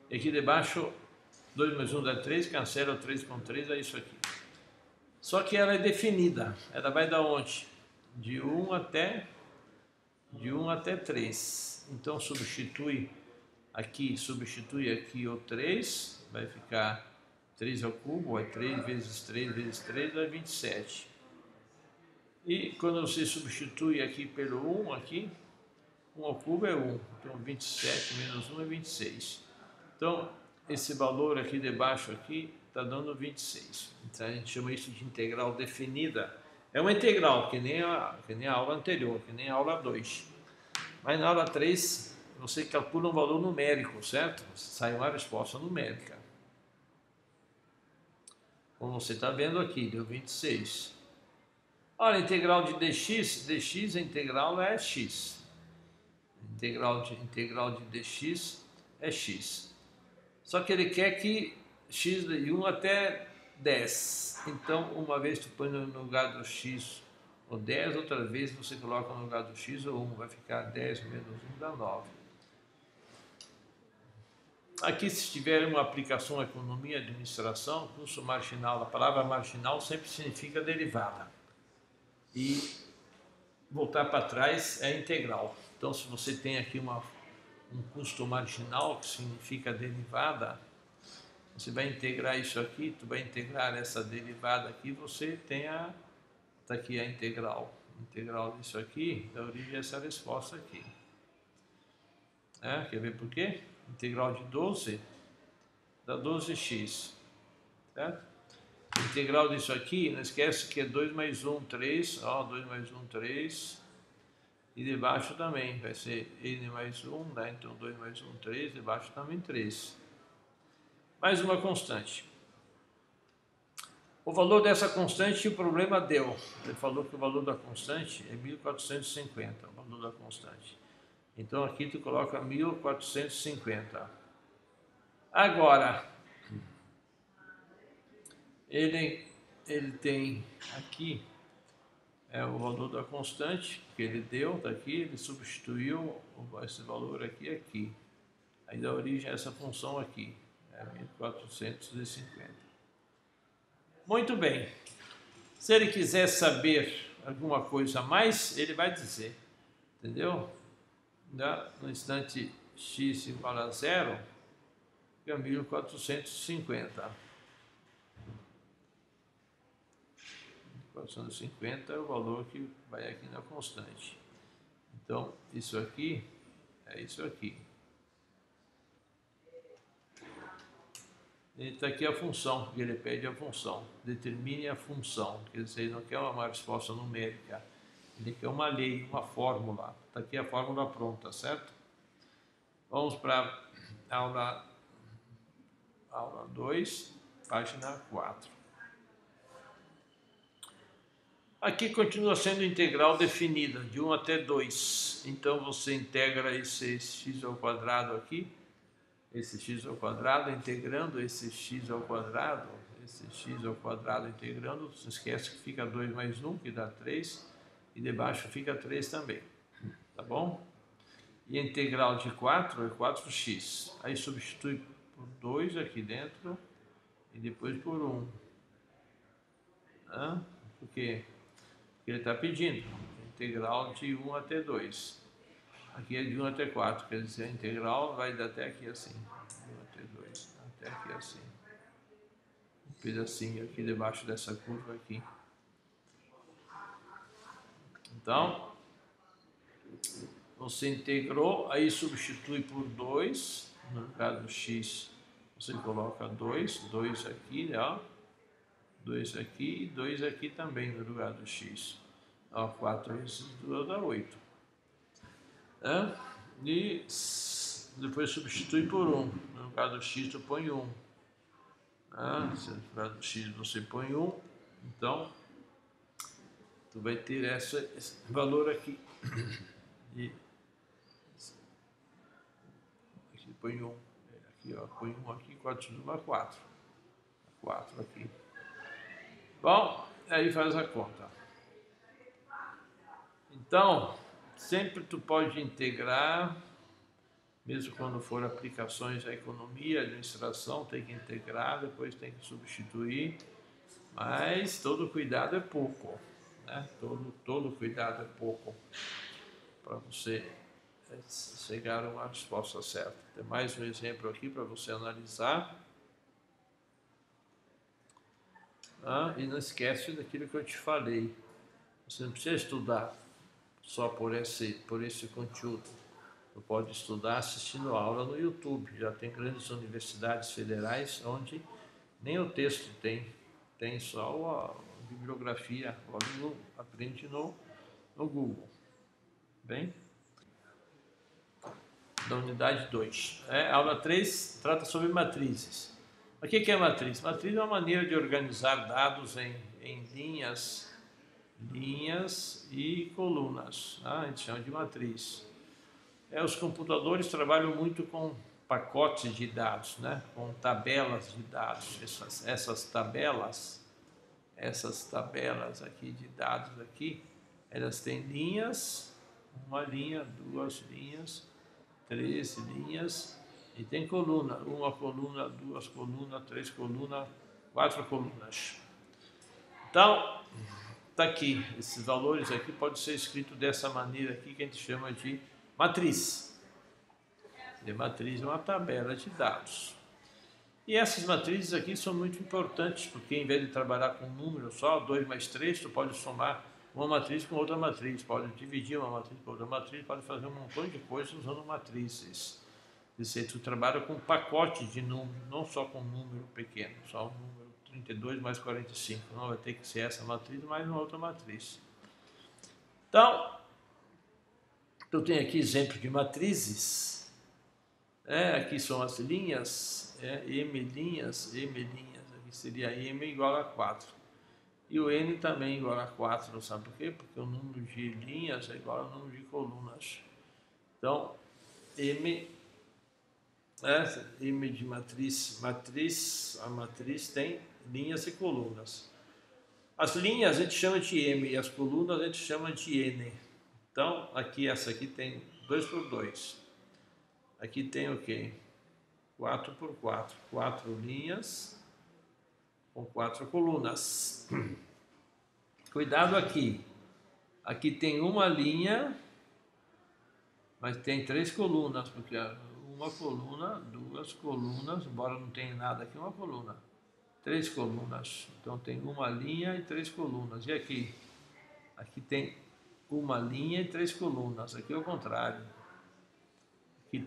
E aqui debaixo, 2 mais 1 dá 3, cancela o 3 com 3, é isso aqui. Só que ela é definida. Ela vai da onde? De 1 até 3. Então substitui aqui o 3, vai ficar 3 ao cubo, é 3 vezes 3 vezes 3, dá 27. E quando você substitui aqui pelo 1, aqui, 1 ao cubo é 1, então 27 menos 1 é 26. Então, esse valor aqui debaixo aqui está dando 26. Então, a gente chama isso de integral definida. É uma integral, que nem a aula anterior, que nem a aula 2. Mas na aula 3, você calcula um valor numérico, certo? Sai uma resposta numérica. Como você está vendo aqui, deu 26. Olha, integral de dx, a integral é x. Integral de dx é x. Só que ele quer que x de 1 até 10. Então, uma vez tu põe no lugar do x o 10, outra vez você coloca no lugar do x o 1. Vai ficar 10 menos 1 dá 9. Aqui, se tiver uma aplicação à economia e administração, curso marginal, a palavra marginal sempre significa derivada. E voltar para trás é integral. Então, se você tem aqui um custo marginal, que significa derivada, você vai integrar isso aqui, tu vai integrar essa derivada aqui, você tem tá aqui a integral. Integral disso aqui dá origem a essa resposta aqui. Quer ver por quê? Integral de 12 dá 12x, certo? Integral disso aqui, não esquece que é 2 mais 1, 3, 2 mais 1, 3, e debaixo também vai ser n mais 1, né? Então 2 mais 1, 3, debaixo também 3. Mais uma constante. O valor dessa constante, o problema deu. Ele falou que o valor da constante é 1450, o valor da constante. Então aqui tu coloca 1450. Agora, ele tem aqui o valor da constante que ele deu, tá aqui, ele substituiu esse valor aqui. Aí dá origem a essa função aqui, 1450. Muito bem. Se ele quiser saber alguma coisa a mais, ele vai dizer, entendeu? No instante x igual a 0, fica 1450. 450 é o valor que vai aqui na constante. Então, isso aqui é isso aqui. E está aqui a função, ele pede a função. Determine a função. Quer dizer, ele não quer uma resposta numérica. Ele quer uma lei, uma fórmula. Está aqui a fórmula pronta, certo? Vamos para a aula 2, página 4. Aqui continua sendo integral definida, de 1 até 2. Então, você integra esse x ao quadrado aqui, esse x ao quadrado, integrando esse x ao quadrado, esse x ao quadrado integrando, não esquece que fica 2 mais 1, que dá 3, e debaixo fica 3 também, tá bom? E a integral de 4 é 4x, aí substitui por 2 aqui dentro, e depois por 1. Por quê? Porque ele está pedindo integral de 1 até 2. Aqui é de 1 até 4, quer dizer, a integral vai até aqui assim. 1 até 2, até aqui assim. Um pedacinho aqui debaixo dessa curva aqui. Então, você integrou, aí substitui por 2. No lugar do x, você coloca 2. 2 aqui, ó. 2 aqui e 2 aqui também no lugar do x. Ó, 4 vezes 2 dá 8. E depois substitui por 1. No lugar do x, tu põe 1. No lugar do x você põe 1. Então, tu vai ter esse valor aqui. E aqui põe 1. Aqui, ó, põe 1 aqui, 4 dá 4. 4 aqui. Bom, aí faz a conta. Então, sempre tu pode integrar, mesmo quando for aplicações à economia, administração, tem que integrar, depois tem que substituir, mas todo cuidado é pouco, né? Todo cuidado é pouco para você chegar a uma resposta certa. Tem mais um exemplo aqui para você analisar. E não esquece daquilo que eu te falei. Você não precisa estudar só por esse conteúdo. Você pode estudar assistindo aula no YouTube. Já tem grandes universidades federais onde nem o texto tem só a bibliografia. O aluno aprende no Google. Bem? Da unidade 2. Aula 3 trata sobre matrizes. O que é matriz? Matriz é uma maneira de organizar dados em linhas e colunas. A gente chama de matriz. Os computadores trabalham muito com pacotes de dados, né? Com tabelas de dados. Essas tabelas aqui de dados aqui, elas têm linhas, uma linha, 2 linhas, 3 linhas, e tem coluna, 1 coluna, 2 colunas, 3 colunas, 4 colunas. Então, está aqui, esses valores aqui podem ser escritos dessa maneira aqui, que a gente chama de matriz. De matriz é uma tabela de dados. E essas matrizes aqui são muito importantes, porque em vez de trabalhar com um número só, 2 mais 3, tu pode somar uma matriz com outra matriz, pode dividir uma matriz por outra matriz, pode fazer um montão de coisas usando matrizes. Quer dizer, tu trabalha com um pacote de números, não só com um número pequeno, só um número 32 mais 45. Não vai ter que ser essa matriz mais uma outra matriz. Então, eu tenho aqui exemplo de matrizes. Aqui são as linhas, M linhas, aqui seria M igual a 4. E o N também igual a 4, não sabe por quê? Porque o número de linhas é igual ao número de colunas. Então, M de matriz, a matriz tem linhas e colunas. As linhas a gente chama de M e as colunas a gente chama de N. Então, aqui essa aqui tem 2 por 2. Aqui tem o quê? 4 por 4. 4 linhas com 4 colunas. Cuidado aqui. Aqui tem uma linha, mas tem 3 colunas, porque uma coluna, 2 colunas, embora não tenha nada aqui, uma coluna. 3 colunas. Então tem uma linha e 3 colunas. E aqui? Aqui tem uma linha e 3 colunas. Aqui é o contrário. Aqui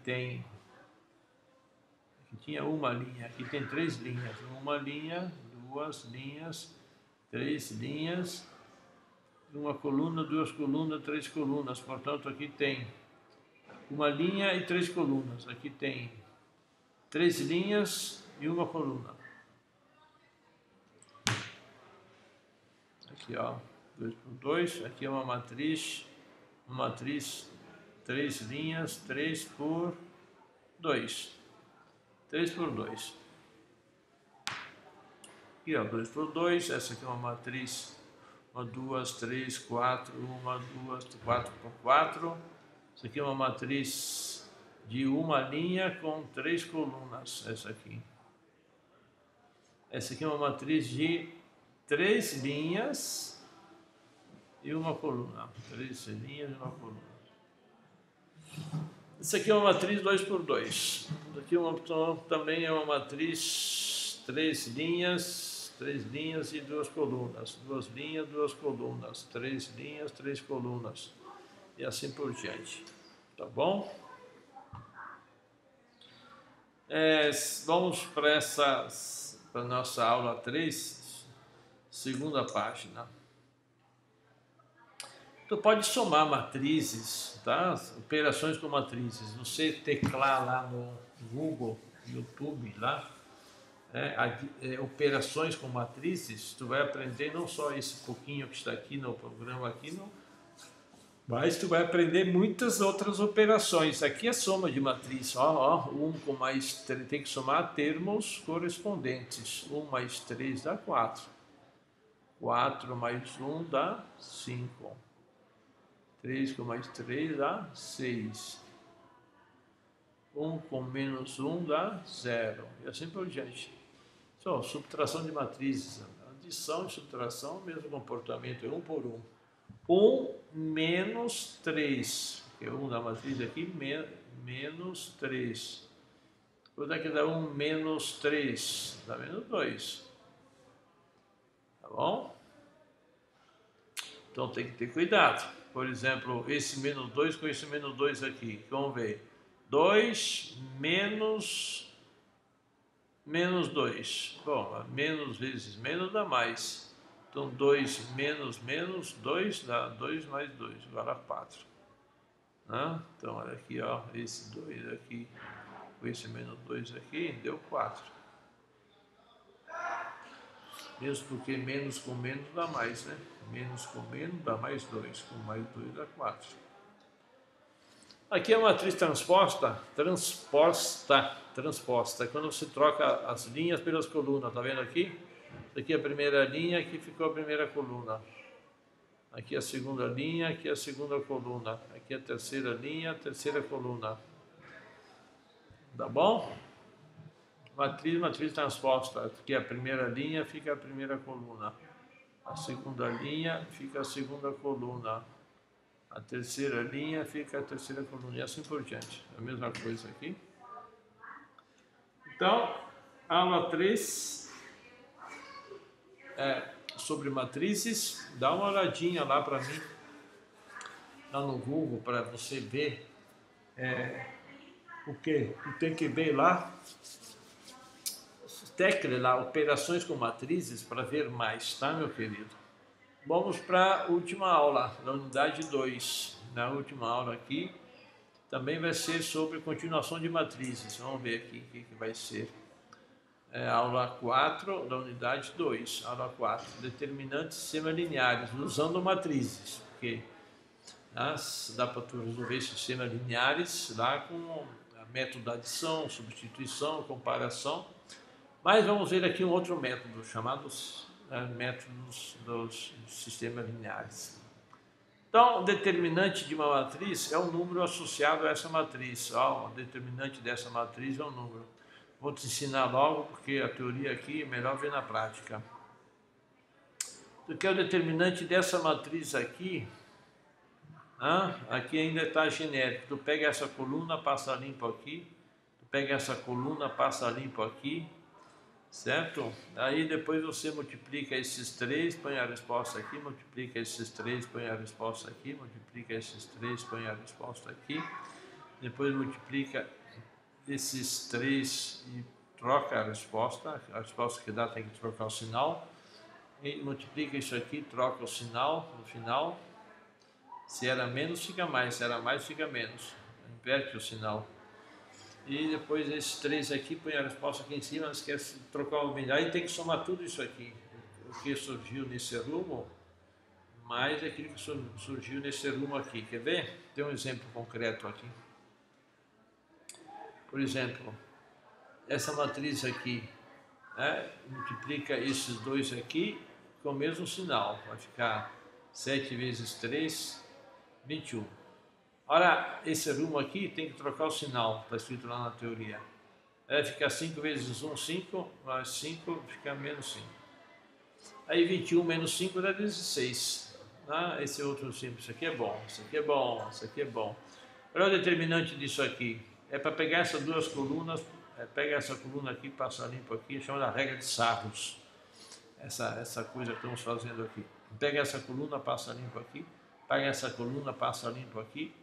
tinha uma linha, aqui tem 3 linhas. Uma linha, 2 linhas, 3 linhas, uma coluna, 2 colunas, 3 colunas. Portanto, aqui tem uma linha e 3 colunas. Aqui tem 3 linhas e uma coluna. Aqui, ó, 2 por 2. Aqui é uma matriz 3 linhas, 3 por 2. 3 por 2. Aqui, ó, 2 por 2, essa aqui é uma matriz 1, 2, 3, 4, 1, 2, 4 por 4. Isso aqui é uma matriz de uma linha com 3 colunas, essa aqui. Essa aqui é uma matriz de 3 linhas e uma coluna. 3 linhas e uma coluna. Essa aqui é uma matriz 2 por 2. Aqui também é uma matriz 3 linhas e 2 colunas. 2 linhas, 2 colunas. 3 linhas, 3 colunas. E assim por diante. Tá bom? Vamos para a nossa aula 3, segunda página. Tu pode somar matrizes, tá? Operações com matrizes. Você teclar lá no Google, YouTube, lá, operações com matrizes, tu vai aprender não só esse pouquinho que está aqui no programa aqui, não, mas tu vai aprender muitas outras operações. Aqui é soma de matriz. Ó, 1 com mais 3, tem que somar termos correspondentes. 1 mais 3 dá 4. 4 mais 1 dá 5. 3 com mais 3 dá 6. 1 com menos 1 dá 0. E assim por diante. Só, subtração de matrizes. Adição e subtração, mesmo comportamento, é 1 por 1. 1 menos 3, que é 1 da matriz aqui, menos 3. Quanto é que dá 1 menos 3? Dá menos 2. Tá bom? Então tem que ter cuidado. Por exemplo, esse menos 2 com esse menos 2 aqui. Vamos ver. 2 menos 2. Bom, menos vezes menos dá mais. Então, 2 menos 2 dá 2 mais 2, agora 4. Então, olha aqui, ó, esse 2 aqui, com esse menos 2 aqui, deu 4. Mesmo porque menos com menos dá mais, né? Menos com menos dá mais 2, com mais 2 dá 4. Aqui é a matriz transposta. Quando você troca as linhas pelas colunas, tá vendo aqui? Aqui é a primeira linha, aqui ficou a primeira coluna. Aqui é a segunda linha, aqui é a segunda coluna. Aqui é a terceira linha, a terceira coluna. Tá bom? Matriz transposta. Aqui é a primeira linha, fica a primeira coluna. A segunda linha, fica a segunda coluna. A terceira linha, fica a terceira coluna. E assim por diante. É a mesma coisa aqui. Então, aula 3... sobre matrizes, dá uma olhadinha lá para mim, lá no Google, para você ver o que tem que ver lá. Tecle lá, operações com matrizes, para ver mais, tá, meu querido? Vamos para a última aula, da unidade 2. Na última aula aqui, também vai ser sobre continuação de matrizes. Vamos ver aqui o que vai ser. Aula 4 da unidade 2, aula 4, determinantes semilineares, usando matrizes, porque dá para tu resolver sistemas lineares lá com método de adição, substituição, comparação, mas vamos ver aqui um outro método, chamados métodos dos sistemas lineares. Então, o determinante de uma matriz é um número associado a essa matriz. O determinante dessa matriz é um número. Vou te ensinar logo, porque a teoria aqui é melhor ver na prática. Porque o determinante dessa matriz aqui, aqui ainda está genérico. Tu pega essa coluna, passa limpo aqui. Tu pega essa coluna, passa limpo aqui. Certo? Aí depois você multiplica esses 3, põe a resposta aqui. Multiplica esses 3, põe a resposta aqui. Multiplica esses 3, põe a resposta aqui. Depois multiplica esses 3 e troca a resposta que dá tem que trocar o sinal, e multiplica isso aqui, troca o sinal no final. Se era menos fica mais, se era mais fica menos, inverte o sinal. E depois esses 3 aqui, põe a resposta aqui em cima, não esquece de trocar o milhar, e tem que somar tudo isso aqui, o que surgiu nesse rumo, mais aquilo que surgiu nesse rumo aqui. Quer ver? Tem um exemplo concreto aqui. Por exemplo, essa matriz aqui, né? Multiplica esses dois aqui com o mesmo sinal, vai ficar 7 vezes 3, 21. Ora, esse rumo aqui tem que trocar o sinal, está escrito lá na teoria. Fica 5 vezes 1, 5, mais 5 fica menos 5. Aí 21 menos 5 dá 16. Esse outro simples, isso aqui é bom, isso aqui é bom, isso aqui é bom. Olha o determinante disso aqui. É para pegar essas duas colunas, pega essa coluna aqui, passa limpo aqui, chama da regra de Sarros. Essa coisa que estamos fazendo aqui. Pega essa coluna, passa limpo aqui, pega essa coluna, passa limpo aqui,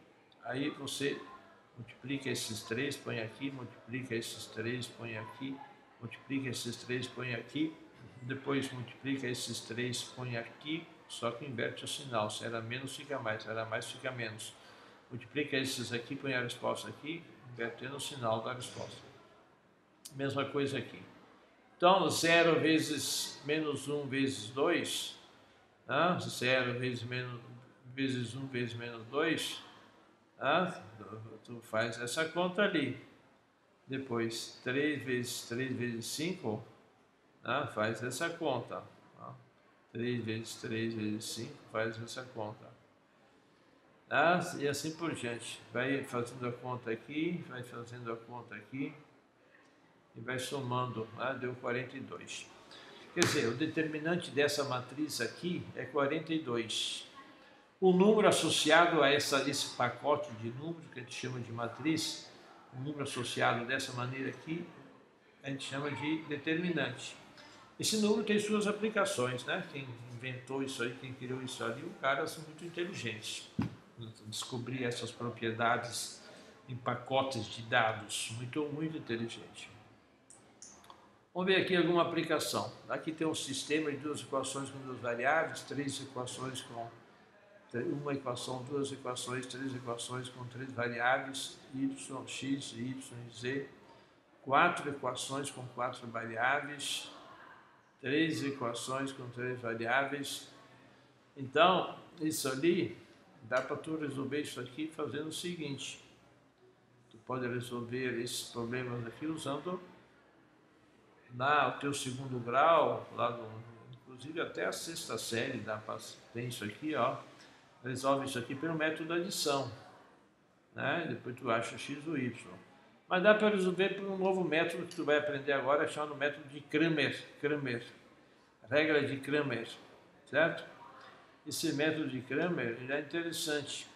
aí você multiplica esses 3, põe aqui, multiplica esses 3, põe aqui, multiplica esses 3, põe aqui, depois multiplica esses 3, põe aqui, só que inverte o sinal, se era menos fica mais, se era mais fica menos. Multiplica esses aqui, põe a resposta aqui, invertendo o sinal da resposta. Mesma coisa aqui. Então, 0 vezes menos 1 vezes 2, 0 vezes 1 vezes menos 2, tu faz essa conta ali. Depois, 3 vezes 5, faz essa conta. 3 vezes 5, faz essa conta. E assim por diante. Vai fazendo a conta aqui, vai fazendo a conta aqui, e vai somando, deu 42. Quer dizer, o determinante dessa matriz aqui é 42. O número associado a esse pacote de números, que a gente chama de matriz, o número associado dessa maneira aqui, a gente chama de determinante. Esse número tem suas aplicações, né? Quem inventou isso aí, quem criou isso ali, o cara é muito inteligente. Descobrir essas propriedades em pacotes de dados, muito, muito inteligente. Vamos ver aqui alguma aplicação. Aqui tem um sistema de duas equações com duas variáveis, três equações com uma equação, duas equações, três equações com três variáveis, y, x, y e z, quatro equações com quatro variáveis, três equações com três variáveis. Então, isso ali, dá para tu resolver isso aqui fazendo o seguinte. Tu pode resolver esses problemas aqui usando o teu segundo grau, inclusive até a sexta série, tem isso aqui, resolve isso aqui pelo método da adição, né? Depois tu acha x ou y. Mas dá para resolver por um novo método que tu vai aprender agora, chamado método de Cramer, regra de Cramer, certo? Esse método de Cramer ele é interessante.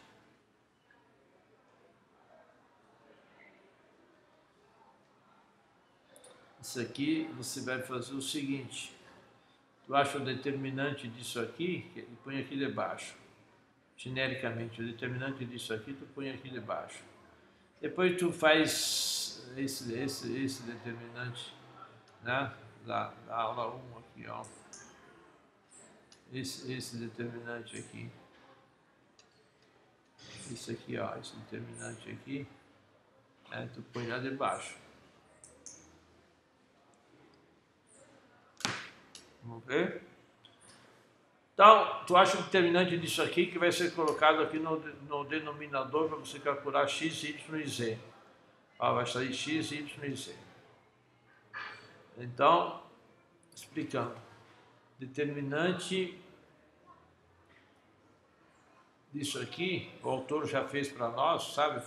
Isso aqui você vai fazer o seguinte, tu acha o determinante disso aqui e põe aqui debaixo. Genericamente, o determinante disso aqui tu põe aqui debaixo. Depois tu faz esse determinante, né? Da aula 1 aqui, ó. Esse determinante aqui. Isso aqui, ó, esse determinante aqui, tu põe lá debaixo. Vamos ver? Então, tu acha o determinante disso aqui que vai ser colocado aqui no denominador para você calcular x, y e z. Vai sair x, y e z. Então, explicando. Determinante disso aqui, o autor já fez para nós, sabe?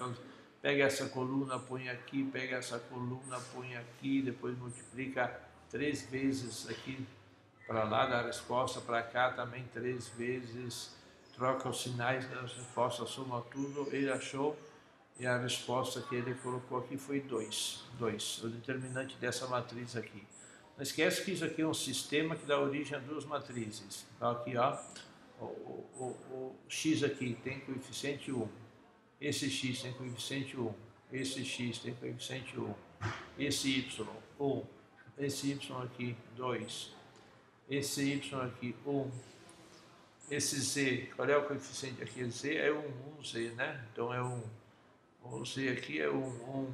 Pega essa coluna, põe aqui, pega essa coluna, põe aqui, depois multiplica 3 vezes aqui para lá, dá a resposta, para cá também 3 vezes, troca os sinais da resposta, soma tudo, ele achou, e a resposta que ele colocou aqui foi 2, o determinante dessa matriz aqui. Não esquece que isso aqui é um sistema que dá origem a duas matrizes. Então aqui, ó, o x aqui tem coeficiente 1, esse x tem coeficiente 1, esse x tem coeficiente 1, esse y, 1, esse y aqui, 2, esse y aqui, 1, esse z, qual é o coeficiente aqui? Z é 1, 1z, né? Então é 1, o z aqui é 1,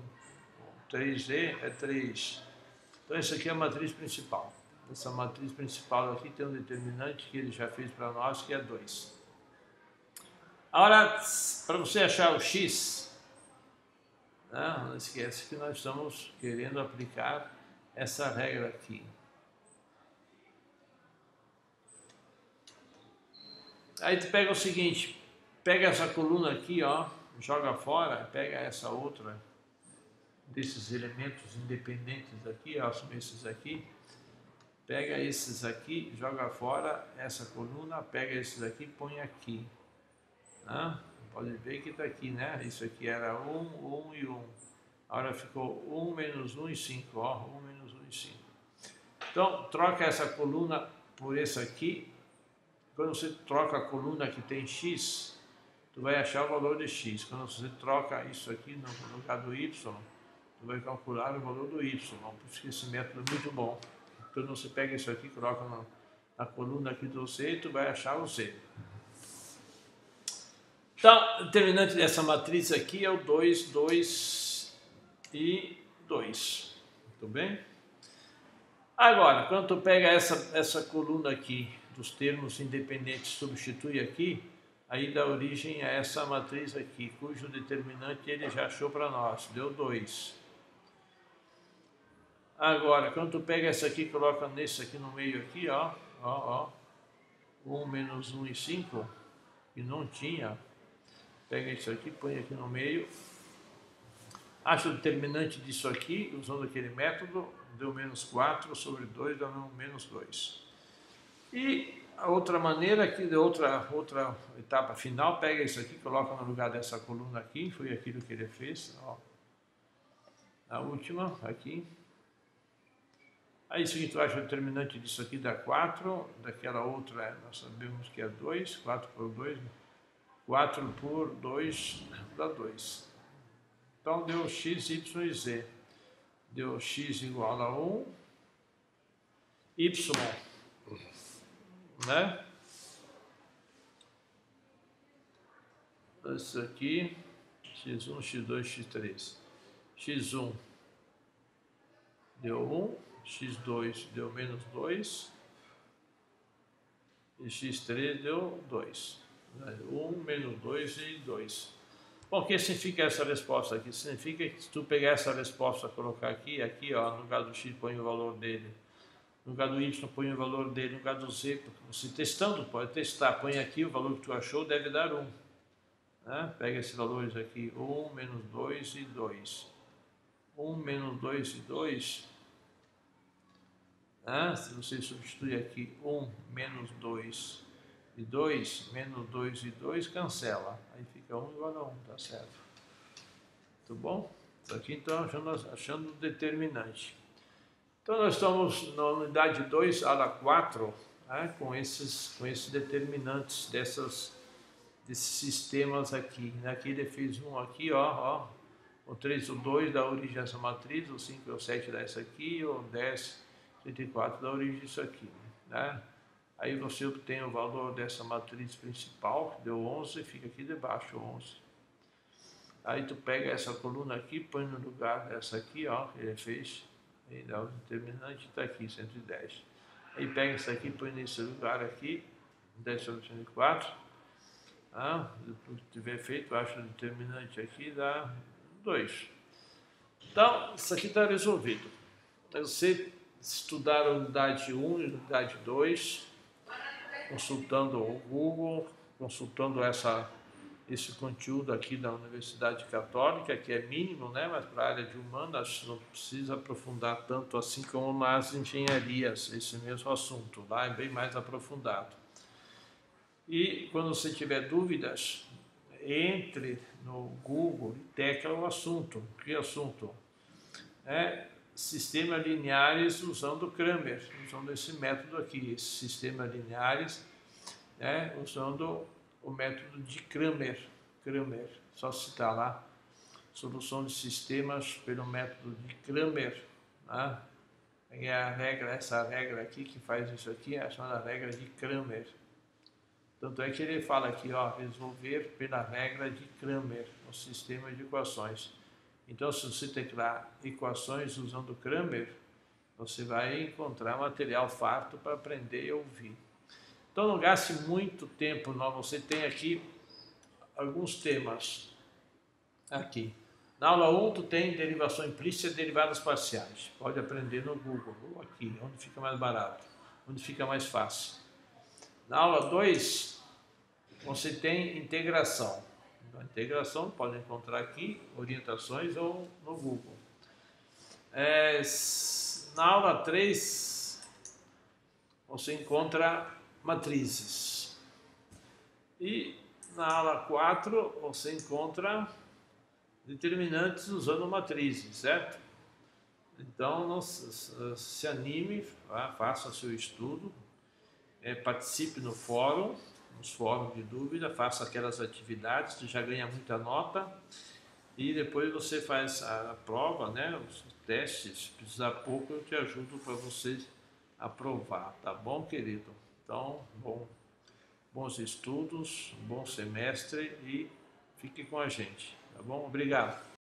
3z é 3. Então essa aqui é a matriz principal. Essa matriz principal aqui tem um determinante que ele já fez para nós, que é 2. Agora, para você achar o x, não esquece que nós estamos querendo aplicar essa regra aqui. Aí tu pega o seguinte, pega essa coluna aqui, ó, joga fora, pega essa outra desses elementos independentes aqui, ó, são esses aqui, pega esses aqui, joga fora essa coluna, pega esses aqui, põe aqui, né? Pode ver que está aqui, né? Isso aqui era 1, 1 e 1. Agora ficou 1 menos 1 e 5, ó, 1 menos 1 e 5. Então, troca essa coluna por essa aqui. Quando você troca a coluna que tem x, tu vai achar o valor de x. Quando você troca isso aqui no lugar do y, tu vai calcular o valor do y. Por isso que esse método é muito bom. Quando você pega isso aqui, coloca na coluna aqui do z, tu vai achar o z. Então, o determinante dessa matriz aqui é o 2, 2 e 2. Tudo bem? Agora, quando tu pega essa coluna aqui dos termos independentes, substitui aqui, aí dá origem a essa matriz aqui, cujo determinante ele já achou para nós, deu 2. Agora, quando tu pega essa aqui e coloca nesse aqui no meio aqui, ó, 1 menos 1 e 5, que não tinha, pega isso aqui, põe aqui no meio, acha o determinante disso aqui, usando aquele método, deu menos 4 sobre 2, deu menos 2. E a outra maneira aqui, de outra etapa final, pega isso aqui, coloca no lugar dessa coluna aqui, foi aquilo que ele fez, ó. A última, aqui. Aí isso aqui tu acha o determinante disso aqui dá 4, daquela outra nós sabemos que é 2, 4 por 2, 4 por 2 dá 2. Então deu x, y e z. Deu x igual a 1, y, né? Isso aqui, x1, x2, x3. x1 deu 1, x2 deu menos 2 e x3 deu 2. 1, menos 2 e 2. Bom, o que significa essa resposta aqui? Significa que se tu pegar essa resposta, colocar aqui, ó, no lugar do x põe o valor dele, no lugar do y põe o valor dele, no lugar do z, você testando, pode testar, põe aqui o valor que tu achou, deve dar 1. Né? Pega esses valores aqui, 1, menos 2 e 2. 1 menos 2 e 2, né? Se você substituir aqui 1 menos 2 e 2, menos 2 e 2, cancela. Aí fica 1 igual a 1, tá certo? Muito bom? Isso aqui então achando o determinante. Então nós estamos na unidade 2, aula 4, né? com esses determinantes desses sistemas aqui. Aqui ele fez um aqui, ó. O 3 e o 2 dá origem a essa matriz, o 5 e o 7 dá essa aqui, o 10, 34 dá origem a isso aqui, né? Aí você obtém o valor dessa matriz principal, que deu 11, e fica aqui debaixo 11. Aí tu pega essa coluna aqui, põe no lugar dessa aqui, ó, que ele fez, e dá o determinante, está aqui, 110. Aí pega essa aqui, põe nesse lugar aqui, 10 sobre 104. Depois que tiver feito, acha o determinante aqui, dá 2. Então, isso aqui está resolvido. Você estudar a unidade 1 e a unidade 2, consultando o Google, consultando esse conteúdo aqui da Universidade Católica, que é mínimo, né? Mas para a área de humanas não precisa aprofundar tanto assim como nas engenharias, esse mesmo assunto. Lá é bem mais aprofundado. E quando você tiver dúvidas, entre no Google e tecla o assunto. Que assunto? Sistemas lineares usando Cramer, usando esse método aqui, esse sistema lineares, usando o método de Cramer, só citar lá, solução de sistemas pelo método de Cramer, né? É a regra, essa regra aqui que faz isso aqui, é a chamada regra de Cramer. Tanto é que ele fala aqui, ó, resolver pela regra de Cramer, um sistema de equações. Então, se você teclar equações usando Cramer, você vai encontrar material farto para aprender e ouvir. Então, não gaste muito tempo, não. Você tem aqui alguns temas. Aqui. Na aula 1, tu tem derivação implícita e derivadas parciais. Pode aprender no Google, ou aqui, onde fica mais barato, onde fica mais fácil. Na aula 2, você tem integração. Então, integração pode encontrar aqui, orientações ou no Google. Na aula 3, você encontra matrizes. E na aula 4, você encontra determinantes usando matrizes, certo? Então, não se anime, faça seu estudo, participe no fórum, nos fóruns de dúvida, faça aquelas atividades, já ganha muita nota e depois você faz a prova, né? Os testes, se precisar pouco eu te ajudo para você aprovar, tá bom, querido? Então, bons estudos, bom semestre e fique com a gente, tá bom? Obrigado.